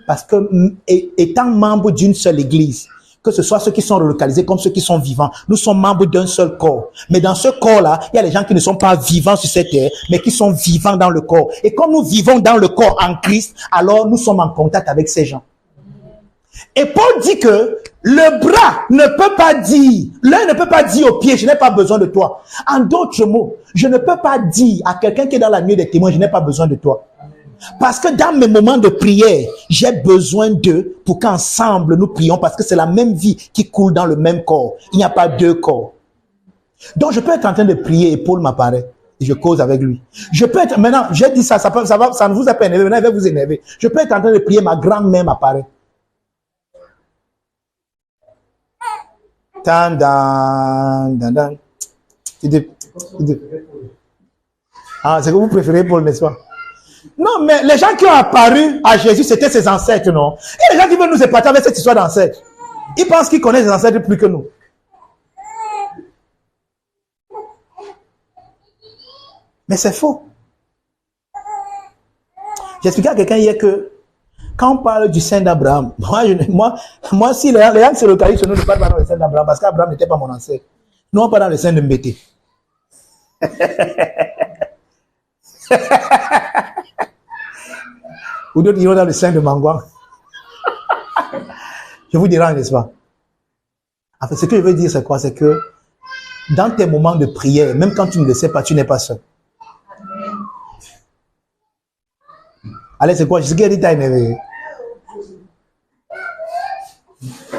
Parce que, étant membre d'une seule église, que ce soit ceux qui sont relocalisés comme ceux qui sont vivants, nous sommes membres d'un seul corps. Mais dans ce corps-là, il y a les gens qui ne sont pas vivants sur cette terre, mais qui sont vivants dans le corps. Et comme nous vivons dans le corps en Christ, alors nous sommes en contact avec ces gens. Et Paul dit que le bras ne peut pas dire, l'un ne peut pas dire au pied, je n'ai pas besoin de toi. En d'autres mots, je ne peux pas dire à quelqu'un qui est dans la nuit des témoins, je n'ai pas besoin de toi. Parce que dans mes moments de prière, j'ai besoin d'eux pour qu'ensemble nous prions parce que c'est la même vie qui coule dans le même corps. Il n'y a pas deux corps. Donc je peux être en train de prier et Paul m'apparaît et je cause avec lui. Je peux être, maintenant, j'ai dit ça ne vous a pas énervé, maintenant il va vous énerver. Je peux être en train de prier, ma grand-mère m'apparaît. Ah, c'est que vous préférez Paul, n'est-ce pas? Non, mais les gens qui ont apparu à Jésus, c'était ses ancêtres, non? Et les gens qui veulent nous épater avec cette histoire d'ancêtres, ils pensent qu'ils connaissent les ancêtres plus que nous. Mais c'est faux. J'expliquais à quelqu'un hier que quand on parle du Saint d'Abraham, moi si les gens se localisent sur nous, ne parlent pas dans le Saint d'Abraham parce qu'Abraham n'était pas mon ancêtre. Nous, on parle dans le Saint de Mbété. Ou d'autres iront dans le Saint de Mangouan. Je vous dirai, n'est-ce pas? En fait, ce que je veux dire, c'est quoi? C'est que dans tes moments de prière, même quand tu ne le sais pas, tu n'es pas seul. Allez, c'est quoi? Je sais qu'il dit t'as énervé.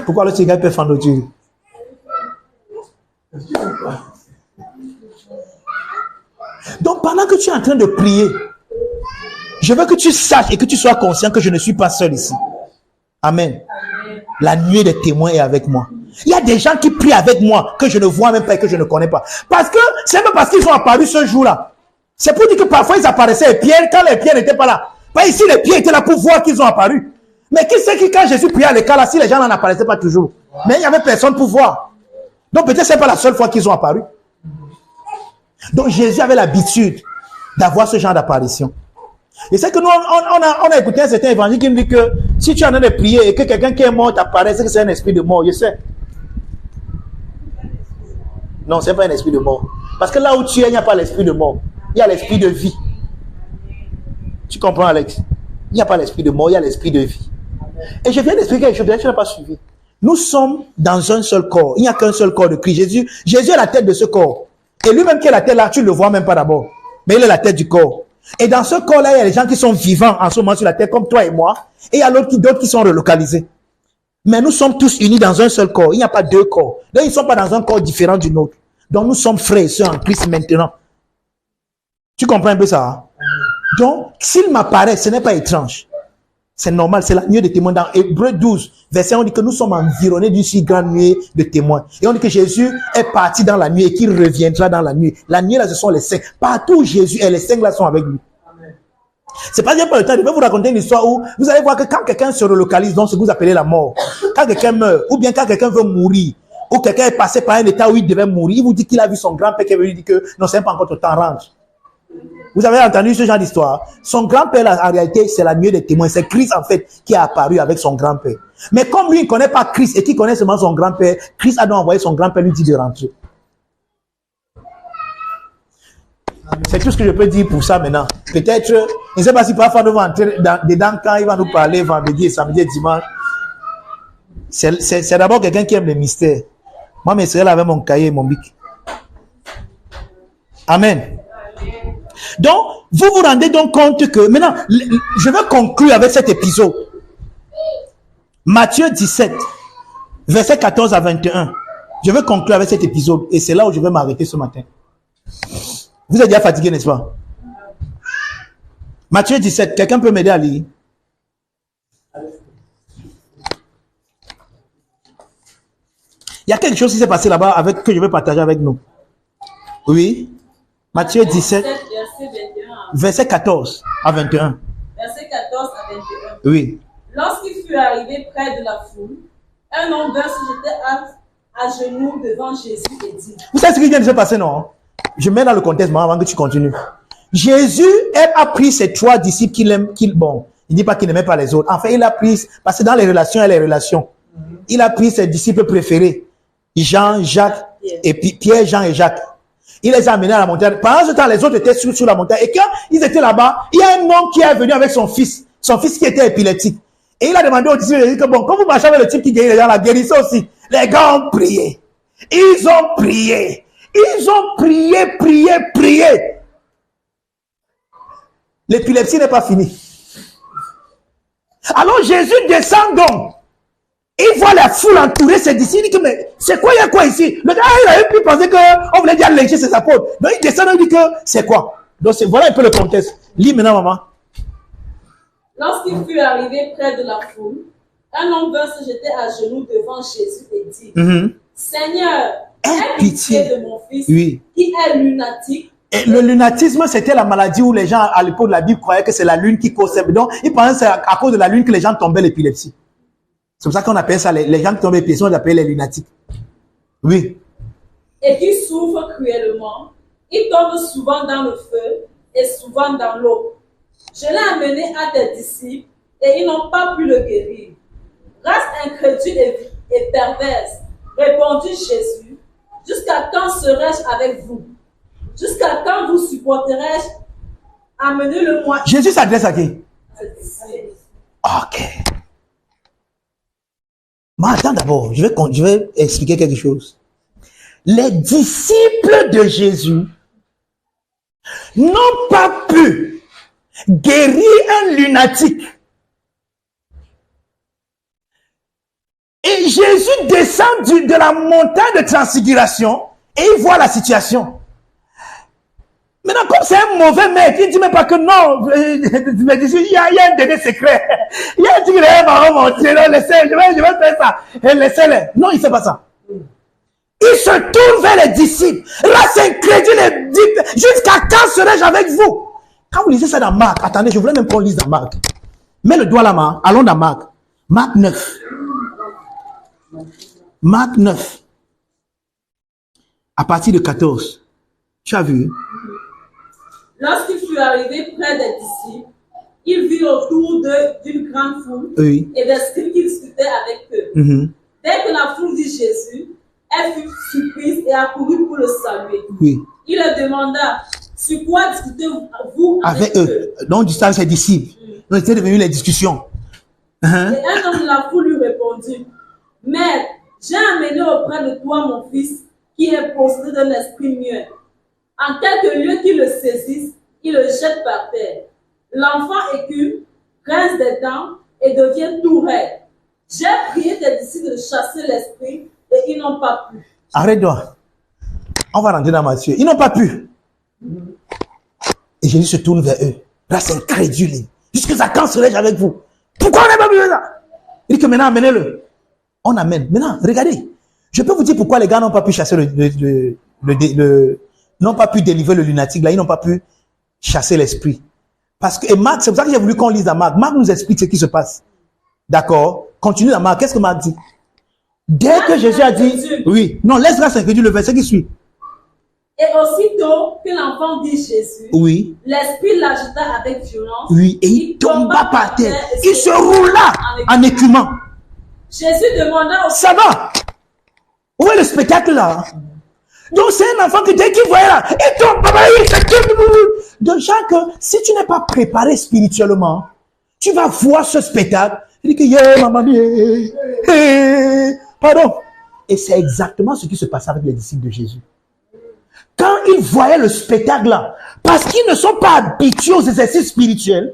Pourquoi le tigre peut fendre au-dessus? Donc, pendant que tu es en train de prier, je veux que tu saches et que tu sois conscient que je ne suis pas seul ici. Amen. La nuée des témoins est avec moi. Il y a des gens qui prient avec moi que je ne vois même pas et que je ne connais pas. Parce que c'est même parce qu'ils sont apparus ce jour-là. C'est pour dire que parfois ils apparaissaient et Pierre, quand les pieds n'étaient pas là. Pas ici, les pieds étaient là pour voir qu'ils ont apparu. Mais qui sait que quand Jésus priait à l'écart là, si les gens n'en apparaissaient pas toujours. Mais il n'y avait personne pour voir. Donc peut-être c'est pas la seule fois qu'ils ont apparu. Donc Jésus avait l'habitude d'avoir ce genre d'apparition. Et c'est que nous, on a écouté un certain évangile qui nous dit que si tu es en train de prier et que quelqu'un qui est mort t'apparaît, c'est que c'est un esprit de mort, je sais. Non, c'est pas un esprit de mort. Parce que là où tu es, il n'y a pas l'esprit de mort. Il y a l'esprit de vie. Tu comprends, Alex? Il n'y a pas l'esprit de mort, il y a l'esprit de vie. Et je viens d'expliquer quelque chose, tu n'as pas suivi. Nous sommes dans un seul corps. Il n'y a qu'un seul corps de Christ. Jésus est la tête de ce corps. Et lui-même qui est la tête là, tu ne le vois même pas d'abord. Mais il est la tête du corps. Et dans ce corps-là, il y a des gens qui sont vivants en ce moment sur la terre, comme toi et moi. Et il y a d'autres qui sont relocalisés. Mais nous sommes tous unis dans un seul corps. Il n'y a pas deux corps. Donc, ils ne sont pas dans un corps différent du nôtre. Donc, nous sommes frères et sœurs en Christ maintenant. Tu comprends un peu ça? Hein? Donc, s'il m'apparaît, ce n'est pas étrange. C'est normal, c'est la nuée de témoins. Dans Hébreux 12, verset, on dit que nous sommes environnés d'une si grande nuée de témoins. Et on dit que Jésus est parti dans la nuée et qu'il reviendra dans la nuée. La nuée là, ce sont les saints. Partout où Jésus est, les saints là sont avec lui. C'est pas bien pour le temps. Je vais vous raconter une histoire où vous allez voir que quand quelqu'un se relocalise dans ce que vous appelez la mort, quand quelqu'un meurt, ou bien quand quelqu'un veut mourir, ou quelqu'un est passé par un état où il devait mourir, il vous dit qu'il a vu son grand-père qui lui dit que non, c'est pas encore ton temps, range. Vous avez entendu ce genre d'histoire? Son grand-père, en réalité, c'est la nuée des témoins. C'est Christ, en fait, qui est apparu avec son grand-père. Mais comme lui, il ne connaît pas Christ et qu'il connaît seulement son grand-père, Christ a donc envoyé son grand-père lui dire de rentrer. C'est tout ce que je peux dire pour ça maintenant. Peut-être, je ne sais pas si parfois nous allons entrer dedans quand il va nous parler vendredi, samedi et dimanche. C'est d'abord quelqu'un qui aime les mystères. Moi, mes soeurs, là, avec mon cahier et mon bic. Amen. Donc, vous vous rendez donc compte que, maintenant, je vais conclure avec cet épisode. Matthieu 17, verset 14 à 21. Je vais conclure avec cet épisode et c'est là où je vais m'arrêter ce matin. Vous êtes déjà fatigué, n'est-ce pas? Matthieu 17, quelqu'un peut m'aider à lire? Il y a quelque chose qui s'est passé là-bas que je vais partager avec nous. Oui? Matthieu 17, verset 14 à 21. Verset 14 à 21. Oui. Lorsqu'il fut arrivé près de la foule, un homme vint se jeter à genoux devant Jésus et dit... Vous savez ce qui vient de se passer, non? Je mets dans le contexte avant que tu continues. Jésus a pris ses 3 disciples qu'il aime, bon, il ne dit pas qu'il n'aimait pas les autres. Enfin, il a pris, parce que dans les relations, il y a les relations. Il a pris ses disciples préférés, Jean, Jacques, et puis Pierre, Jean et Jacques. Il les a amenés à la montagne. Pendant ce temps, les autres étaient sur la montagne. Et quand ils étaient là-bas, il y a un homme qui est venu avec son fils qui était épileptique. Et il a demandé aux disciples, il a dit que bon, quand vous marchez avec le type qui guérit les gens, la guérissez aussi. Les gars ont prié. Ils ont prié. Ils ont prié. L'épilepsie n'est pas finie. Alors Jésus descend donc. Il voit la foule entourer ses disciples. Il dit que, mais c'est quoi, il y a quoi ici? Le gars, il avait pu penser qu'on voulait dire lécher ses apôtres. Donc il descend et il dit que, c'est quoi? Donc voilà un peu le contexte. Lis maintenant, maman. Lorsqu'il fut arrivé près de la foule, un homme vint se jeter à genoux devant Jésus et dit, Seigneur, aie pitié de mon fils qui est lunatique. Et le lunatisme, c'était la maladie où les gens, à l'époque de la Bible, croyaient que c'est la lune qui cause. Donc, ils pensaient que c'est à cause de la lune que les gens tombaient l'épilepsie. C'est pour ça qu'on appelle ça, les gens qui tombent l'épilepsie, on appelle les lunatiques. Oui. Et qui souffrent cruellement. Ils tombent souvent dans le feu et souvent dans l'eau. Je l'ai amené à tes disciples et ils n'ont pas pu le guérir. Race incrédule et perverse, répondit Jésus, jusqu'à quand serai-je avec vous? Jusqu'à quand vous supporterai-je? Amenez-le-moi. Jésus s'adresse à qui? Ok. Mais attends d'abord, je vais expliquer quelque chose. Les disciples de Jésus n'ont pas pu guérir un lunatique. Et Jésus descend de la montagne de transfiguration et il voit la situation. Maintenant, comme c'est un mauvais mec, il ne dit même pas que non, il y a un dernier secret. Il y a un truc qui va remonter, je vais faire ça. Et laissez-le. Non, il ne fait pas ça. Il se tourne vers les disciples. Race incrédule et dit, jusqu'à quand serai-je avec vous? Quand vous lisez ça dans Marc, attendez, je voulais même qu'on lise dans Marc. Mets le doigt là-bas, allons dans Marc. Marc 9. Marc 9. À partir de 14. Tu as vu? Lorsqu'il fut arrivé près des disciples, il vit autour d'une grande foule et des scribes qui discutaient avec eux. Dès que la foule vit Jésus, elle fut surprise et accourut pour le saluer. Il leur demanda, sur quoi discutez-vous avec eux? Donc, du sang, ses disciples. Donc, c'était devenu les discussions. Et un homme de la foule lui répondit, Maître, j'ai amené auprès de toi mon fils qui est possédé d'un esprit muet. En quelque lieu qu'il le saisisse, il le jette par terre. L'enfant écume, grince des dents et devient tout raide. J'ai prié tes disciples de chasser l'esprit et ils n'ont pas pu. Arrête-toi. On va rentrer dans Matthieu. Ils n'ont pas pu. Et Jésus se tourne vers eux. Là, c'est incrédule. Jusqu'à quand serai-je avec vous? Pourquoi on n'a pas pu ça? Il dit que maintenant, amenez-le. On amène. Maintenant, regardez. Je peux vous dire pourquoi les gars n'ont pas pu chasser n'ont pas pu délivrer le lunatique. Là, ils n'ont pas pu chasser l'esprit. Parce que, et Marc, c'est pour ça que j'ai voulu qu'on lise à Marc. Marc nous explique ce qui se passe. D'accord? Continue dans Marc. Qu'est-ce que Marc dit? Dès que Jésus a dit, oui, non, laisse grâce incrédule, le verset qui suit. Et aussitôt que l'enfant dit Jésus, l'esprit l'agita avec violence. Et il tomba par terre. Il se roula en écumant. Jésus demanda au... Ça va? Où est le spectacle là? Donc c'est un enfant qui dès qu'il voyait là, il tombe, donc Jacques, si tu n'es pas préparé spirituellement, tu vas voir ce spectacle, il dit que yeah, maman, pardon. Et c'est exactement ce qui se passait avec les disciples de Jésus. Quand ils voyaient le spectacle là, parce qu'ils ne sont pas habitués aux exercices spirituels,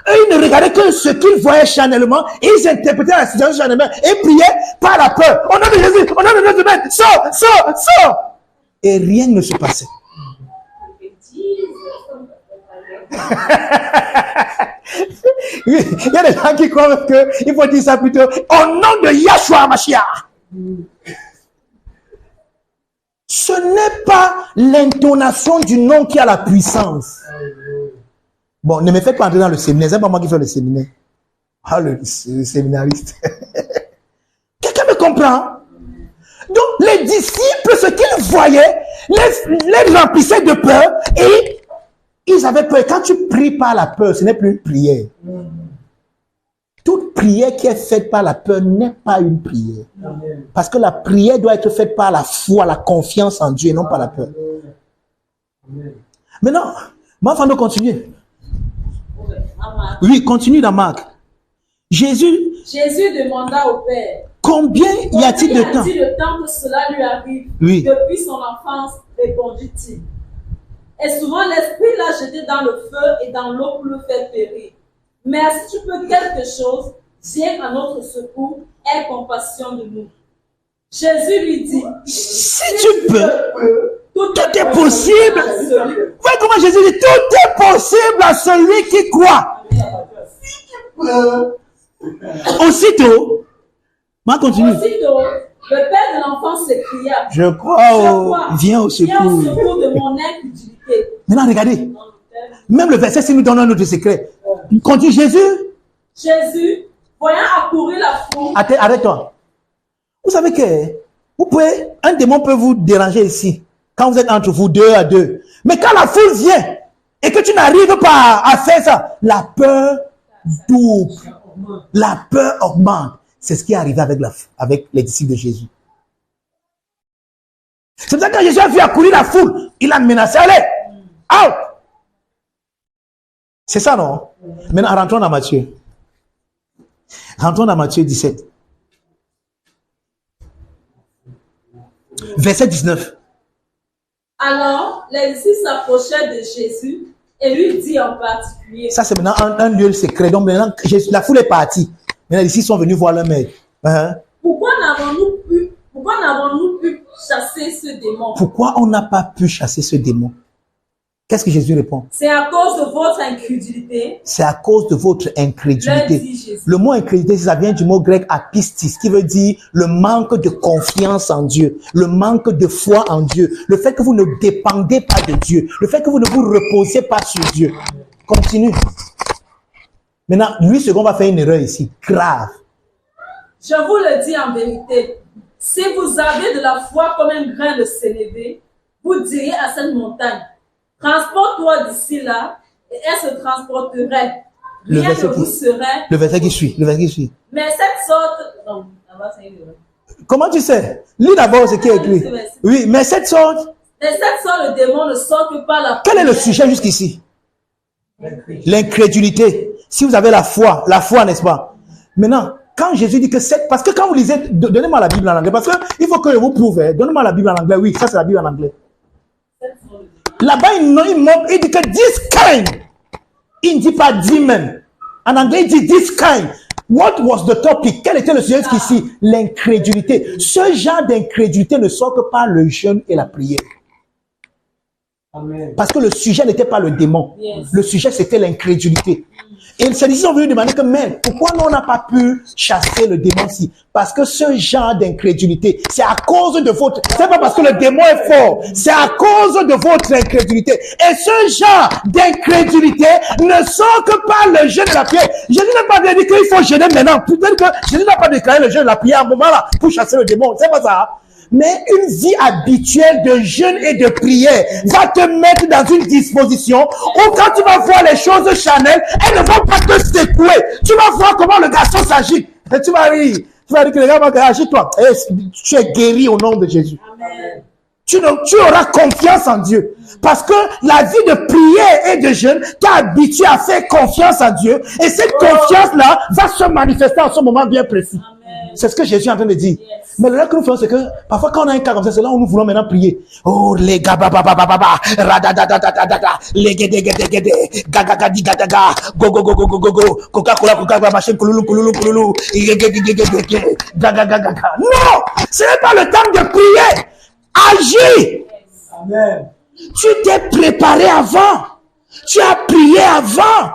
eux, ils ne regardaient que ce qu'ils voyaient charnellement, et ils interprétaient la situation charnellement, et priaient par la peur. On a de Jésus, on a de notre maître, sors! Et rien ne se passait. Il y a des gens qui croient qu'il faut dire ça plutôt au nom de Yahshua Mashiach. Ce n'est pas l'intonation du nom qui a la puissance. Bon, ne me faites pas entrer dans le séminaire. C'est pas moi qui fais le séminaire. Ah, le séminariste. Quelqu'un me comprend? Donc, les disciples, ce qu'ils voyaient, les remplissaient de peur et ils avaient peur. Quand tu pries par la peur, ce n'est plus une prière. Toute prière qui est faite par la peur n'est pas une prière. Parce que la prière doit être faite par la foi, la confiance en Dieu et non par la peur. Maintenant, ma femme doit continuer. Oui, continue dans Marc. Jésus demanda au Père. Combien y a-t-il de temps? Le temps que cela lui arrive depuis son enfance, répondit-il. Et souvent l'esprit l'a jeté dans le feu et dans l'eau pour le faire périr. Mais si tu peux quelque chose, viens à notre secours, aie compassion de nous. Jésus lui dit, si tu peux, tout est possible. Voyez comment Jésus dit, tout est possible à celui qui croit. Aussitôt, continue. Aussitôt, le père de l'enfant s'écria, je crois, viens au secours. Viens au secours de mon incrédulité. Maintenant, regardez. Même le verset 6 nous donne un autre secret. Continue Jésus, voyant accourir la foule. Arrête-toi. Vous savez que un démon peut vous déranger ici. Quand vous êtes entre vous 2 à 2. Mais quand la foule vient et que tu n'arrives pas à faire ça, la peur double. La peur augmente. C'est ce qui est arrivé avec les disciples de Jésus. C'est pour ça que quand Jésus a vu accourir la foule, il a menacé, allez, out. C'est ça, non? Maintenant, rentrons dans Matthieu. Rentrons dans Matthieu 17. Verset 19. Alors, les disciples s'approchèrent de Jésus et lui dit en particulier. Ça, c'est maintenant un lieu secret. Donc maintenant, la foule est partie. Maintenant, les disciples sont venus voir leur maître. Pourquoi n'avons-nous pu chasser ce démon? Pourquoi on n'a pas pu chasser ce démon? Qu'est-ce que Jésus répond? C'est à cause de votre incrédulité. C'est à cause de votre incrédulité. Le mot incrédulité, ça vient du mot grec apistis, qui veut dire le manque de confiance en Dieu, le manque de foi en Dieu, le fait que vous ne dépendez pas de Dieu, le fait que vous ne vous reposez pas sur Dieu. Continue. Maintenant, lui, ce qu'on va faire une erreur ici, grave. Je vous le dis en vérité, si vous avez de la foi comme un grain de sénévé, vous diriez à cette montagne, transporte-toi d'ici là, et elle se transporterait. Rien ne vous serait. Le verset qui suit. Mais cette sorte. Non, comment tu sais? Lis d'abord ce qui est écrit. Oui, mais cette sorte. Mais cette sorte, le démon ne sort que par la. Quel est le sujet jusqu'ici? L'incrédulité. Si vous avez la foi, n'est-ce pas? Maintenant, quand Jésus dit que parce que quand vous lisez, donnez-moi la Bible en anglais, parce qu'il faut que je vous prouve. Donnez-moi la Bible en anglais. Oui, ça c'est la Bible en anglais. Là-bas, il dit que this kind. Il ne dit pas dit même. En anglais, il dit this kind. What was the topic? Quel était le sujet ici? L'incrédulité. Ce genre d'incrédulité ne sort que par le jeûne et la prière. Amen. Parce que le sujet n'était pas le démon. Yes. Le sujet, c'était l'incrédulité. Et ces disciples sont venus demander que, mais pourquoi nous on n'a pas pu chasser le démon-ci? Parce que ce genre d'incrédulité, c'est à cause de votre... C'est pas parce que le démon est fort, c'est à cause de votre incrédulité. Et ce genre d'incrédulité ne sort que par le jeûne et la prière. Jésus n'a pas dit qu'il faut jeûner maintenant. Peut-être que Jésus n'a pas déclaré le jeûne et la prière à un moment-là pour chasser le démon. C'est pas ça. Mais une vie habituelle de jeûne et de prière va te mettre dans une disposition où quand tu vas voir les choses charnelles, elles ne vont pas te secouer. Tu vas voir comment le garçon s'agit. Et tu vas rire. Tu vas dire que les gars vont dire, agis-toi. Tu es guéri au nom de Jésus. Amen. Tu auras confiance en Dieu. Parce que la vie de prière et de jeûne t'a habitué à faire confiance en Dieu. Et cette confiance-là va se manifester en ce moment bien précis. Amen. C'est ce que Jésus est en train de dire. Yes. Mais le que nous faisons, c'est que parfois quand on a un cas comme ça, c'est là où nous voulons maintenant prier. Oh, les gars, les guédé, gagagadi, gadaga, go, Coca-Cola, machin, couloulou, gagagaga. Non! Ce n'est pas le temps de prier. Agis! Amen. Tu t'es préparé avant. Tu as prié avant.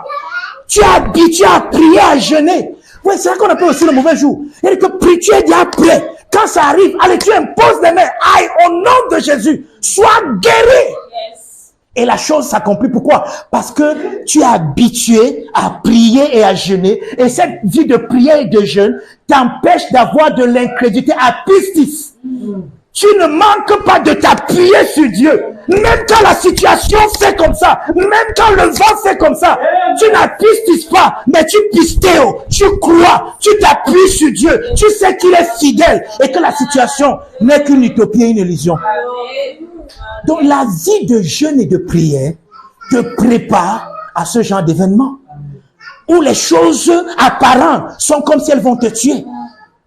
Tu es habitué à prier, à jeûner. Oui, c'est ça qu'on appelle aussi le mauvais jour. Il dit que tu es déjà prêt. Quand ça arrive, allez, tu imposes les mains. Aïe, au nom de Jésus, sois guéri. Yes. Et la chose s'accomplit. Pourquoi? Parce que tu es habitué à prier et à jeûner. Et cette vie de prière et de jeûne t'empêche d'avoir de l'incrédulité à pistis. Tu ne manques pas de t'appuyer sur Dieu. Même quand la situation fait comme ça, même quand le vent fait comme ça, tu n'appistes pas, mais tu pistéo, tu crois, tu t'appuies sur Dieu. Tu sais qu'il est fidèle et que la situation n'est qu'une utopie et une illusion. Donc la vie de jeûne et de prière te prépare à ce genre d'événement où les choses apparentes sont comme si elles vont te tuer.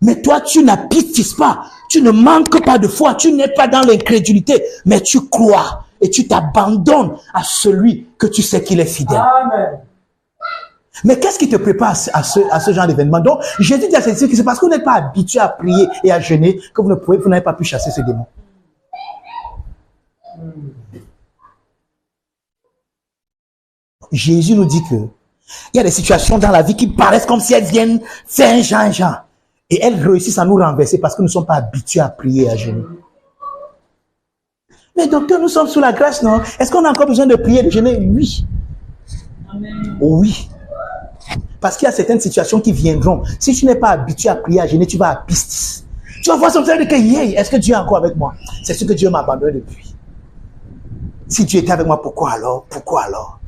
Mais toi, tu n'appistes pas. Tu ne manques pas de foi. Tu n'es pas dans l'incrédulité. Mais tu crois. Et tu t'abandonnes à celui que tu sais qu'il est fidèle. Amen. Mais qu'est-ce qui te prépare à ce genre d'événement? Donc, Jésus dit à ses disciples que c'est parce que vous n'êtes pas habitué à prier et à jeûner que vous n'avez pas pu chasser ces démons. Jésus nous dit que il y a des situations dans la vie qui paraissent comme si elles viennent faire un genre. Et elles réussissent à nous renverser parce que nous ne sommes pas habitués à prier et à jeûner. Mais docteur, nous sommes sous la grâce, non? Est-ce qu'on a encore besoin de prier et de jeûner? Oui. Amen. Oui. Parce qu'il y a certaines situations qui viendront. Si tu n'es pas habitué à prier, à jeûner, tu vas à pistis. Tu vas voir son frère de que, est-ce que Dieu est encore avec moi? C'est ce que Dieu m'a abandonné depuis. Si Dieu était avec moi, pourquoi alors? Pourquoi alors?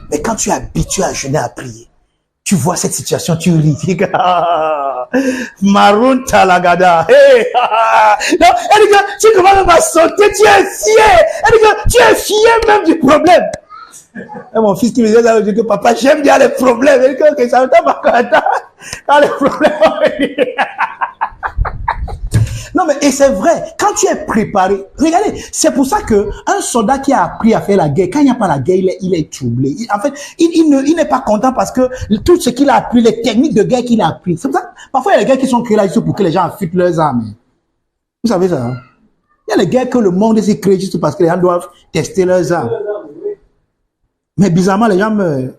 Mais quand tu es habitué à jeûner, à prier, tu vois cette situation, tu ris. Maroun talagada. Hey, non, elle dit que tu commences à sauter, tu es fier. Elle dit que tu es fier même du problème. Et mon fils qui me disait ça, je dis que papa, j'aime bien les problèmes. Il dit que ça ne t'a pas quand les problèmes vont venir. Non, mais et c'est vrai, quand tu es préparé, regardez, c'est pour ça que un soldat qui a appris à faire la guerre, quand il n'y a pas la guerre, il est troublé. En fait, il n'est pas content parce que tout ce qu'il a appris, les techniques de guerre qu'il a appris, c'est pour ça, parfois il y a des guerres qui sont créées là juste pour que les gens affûtent leurs armes. Vous savez ça, hein? Il y a des guerres que le monde s'est créé juste parce que les gens doivent tester leurs armes. Mais bizarrement, les gens meurent.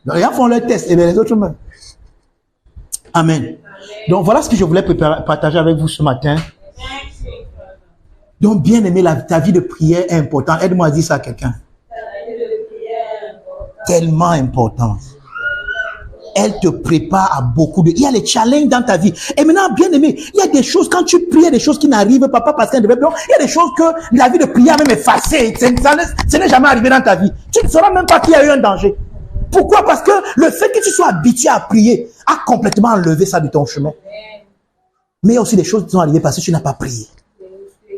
Donc, les gens font leur test et les autres meurent. Amen. Donc, voilà ce que je voulais partager avec vous ce matin. Donc, bien aimé, ta vie de prière est importante. Aide-moi à dire ça à quelqu'un. Tellement importante. Elle te prépare à beaucoup de... Il y a les challenges dans ta vie. Et maintenant, bien aimé, il y a des choses, quand tu pries, il y a des choses qui n'arrivent pas parce qu'elles devaient... Il y a des choses que la vie de prière même effacée. Ce n'est jamais arrivé dans ta vie. Tu ne sauras même pas qu'il y a eu un danger. Pourquoi? Parce que le fait que tu sois habitué à prier a complètement enlevé ça de ton chemin. Mais il y a aussi des choses qui sont arrivées parce que tu n'as pas prié.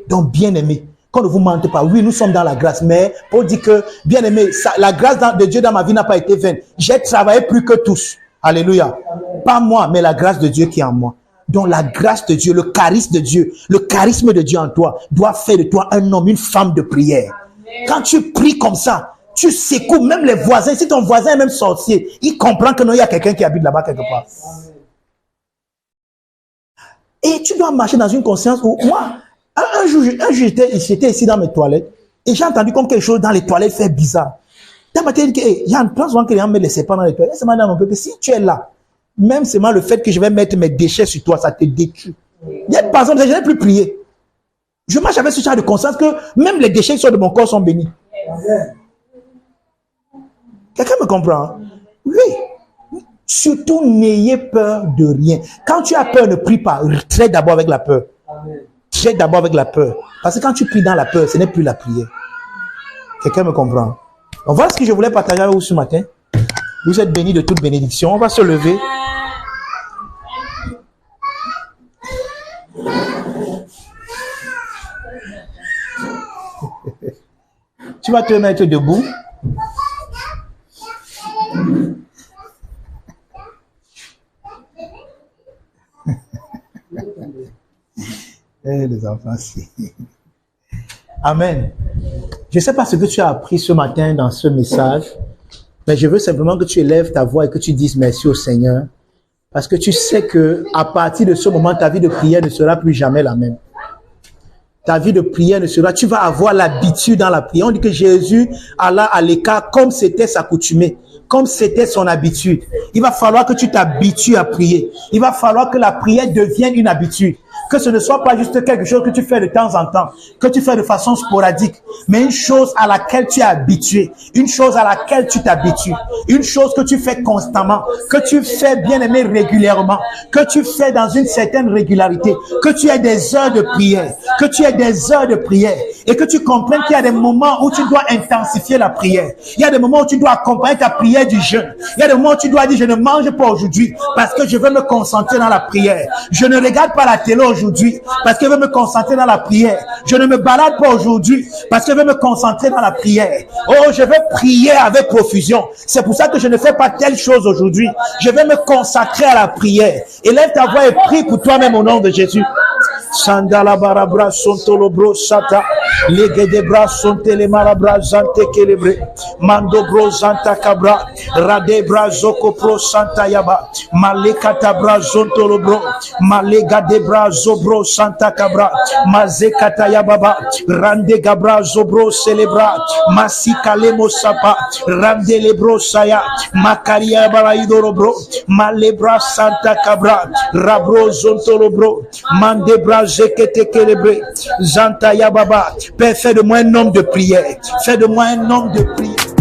Donc, bien aimé, qu'on ne vous mente pas. Oui, nous sommes dans la grâce, mais pour dire que, bien aimé, la grâce de Dieu dans ma vie n'a pas été vaine. J'ai travaillé plus que tous. Alléluia. Pas moi, mais la grâce de Dieu qui est en moi. Donc, la grâce de Dieu, le charisme de Dieu, le charisme de Dieu en toi doit faire de toi un homme, une femme de prière. Quand tu pries comme ça, tu secoues même les voisins. Si ton voisin est même sorcier, il comprend que non, il y a quelqu'un qui habite là-bas quelque part. Et tu dois marcher dans une conscience où, moi, un jour j'étais ici dans mes toilettes et j'ai entendu comme quelque chose dans les toilettes fait bizarre. Dans ma tête, Yann, pense souvent que les gens me laissent pas dans les toilettes. C'est maintenant mon peuple. Si tu es là, même seulement le fait que je vais mettre mes déchets sur toi, ça te détruit. Il y a par exemple, je n'ai plus prié. Je marche avec ce genre de conscience que même les déchets qui sont de mon corps sont bénis. Quelqu'un me comprend? Oui. Surtout, n'ayez peur de rien. Quand tu as peur, ne prie pas. Traite d'abord avec la peur. Traite d'abord avec la peur. Parce que quand tu pries dans la peur, ce n'est plus la prière. Quelqu'un me comprend? Donc voilà ce que je voulais partager avec vous ce matin. Vous êtes bénis de toute bénédiction. On va se lever. Tu vas te mettre debout. Les enfants, si. Amen. Je ne sais pas ce que tu as appris ce matin dans ce message, mais je veux simplement que tu élèves ta voix et que tu dises merci au Seigneur, parce que tu sais que à partir de ce moment, ta vie de prière ne sera plus jamais la même. Ta vie de prière ne sera, tu vas avoir l'habitude dans la prière. On dit que Jésus alla à l'écart comme c'était sa coutumée, comme c'était son habitude. Il va falloir que tu t'habitues à prier. Il va falloir que la prière devienne une habitude. Que ce ne soit pas juste quelque chose que tu fais de temps en temps, que tu fais de façon sporadique, mais une chose à laquelle tu es habitué, une chose à laquelle tu t'habitues, une chose que tu fais constamment, que tu fais bien aimé régulièrement, que tu fais dans une certaine régularité, que tu aies des heures de prière, que tu aies des heures de prière, et que tu comprennes qu'il y a des moments où tu dois intensifier la prière. Il y a des moments où tu dois accompagner ta prière du jeûne. Il y a des moments où tu dois dire, je ne mange pas aujourd'hui parce que je veux me concentrer dans la prière. Je ne regarde pas la télé aujourd'hui parce que je veux me concentrer dans la prière. Je ne me balade pas aujourd'hui parce que je veux me concentrer dans la prière. Oh, je veux prier avec profusion. C'est pour ça que je ne fais pas telle chose aujourd'hui. Je vais me consacrer à la prière. Élève ta voix et prie pour toi-même au nom de Jésus. Sandala barabra sontolo bro sata. Lege de bras sonte le marabra zante kelebre. Mando bro zanta cabra. Rade bra zoko pro santa yaba. Malekata bra zontolo bro. Malega de bra zobro santa cabra. Mazekata yababa. Rande gabra zobro celebra. Masika lemo sapa. Rande lebro saya. Makaria baraidoro bro. Malebra santa cabra. Rabro zontolo bro. Mande bra zekete kelebre. Zanta yababa. Père, fais de moi un homme de prière. Fais de moi un homme de prière.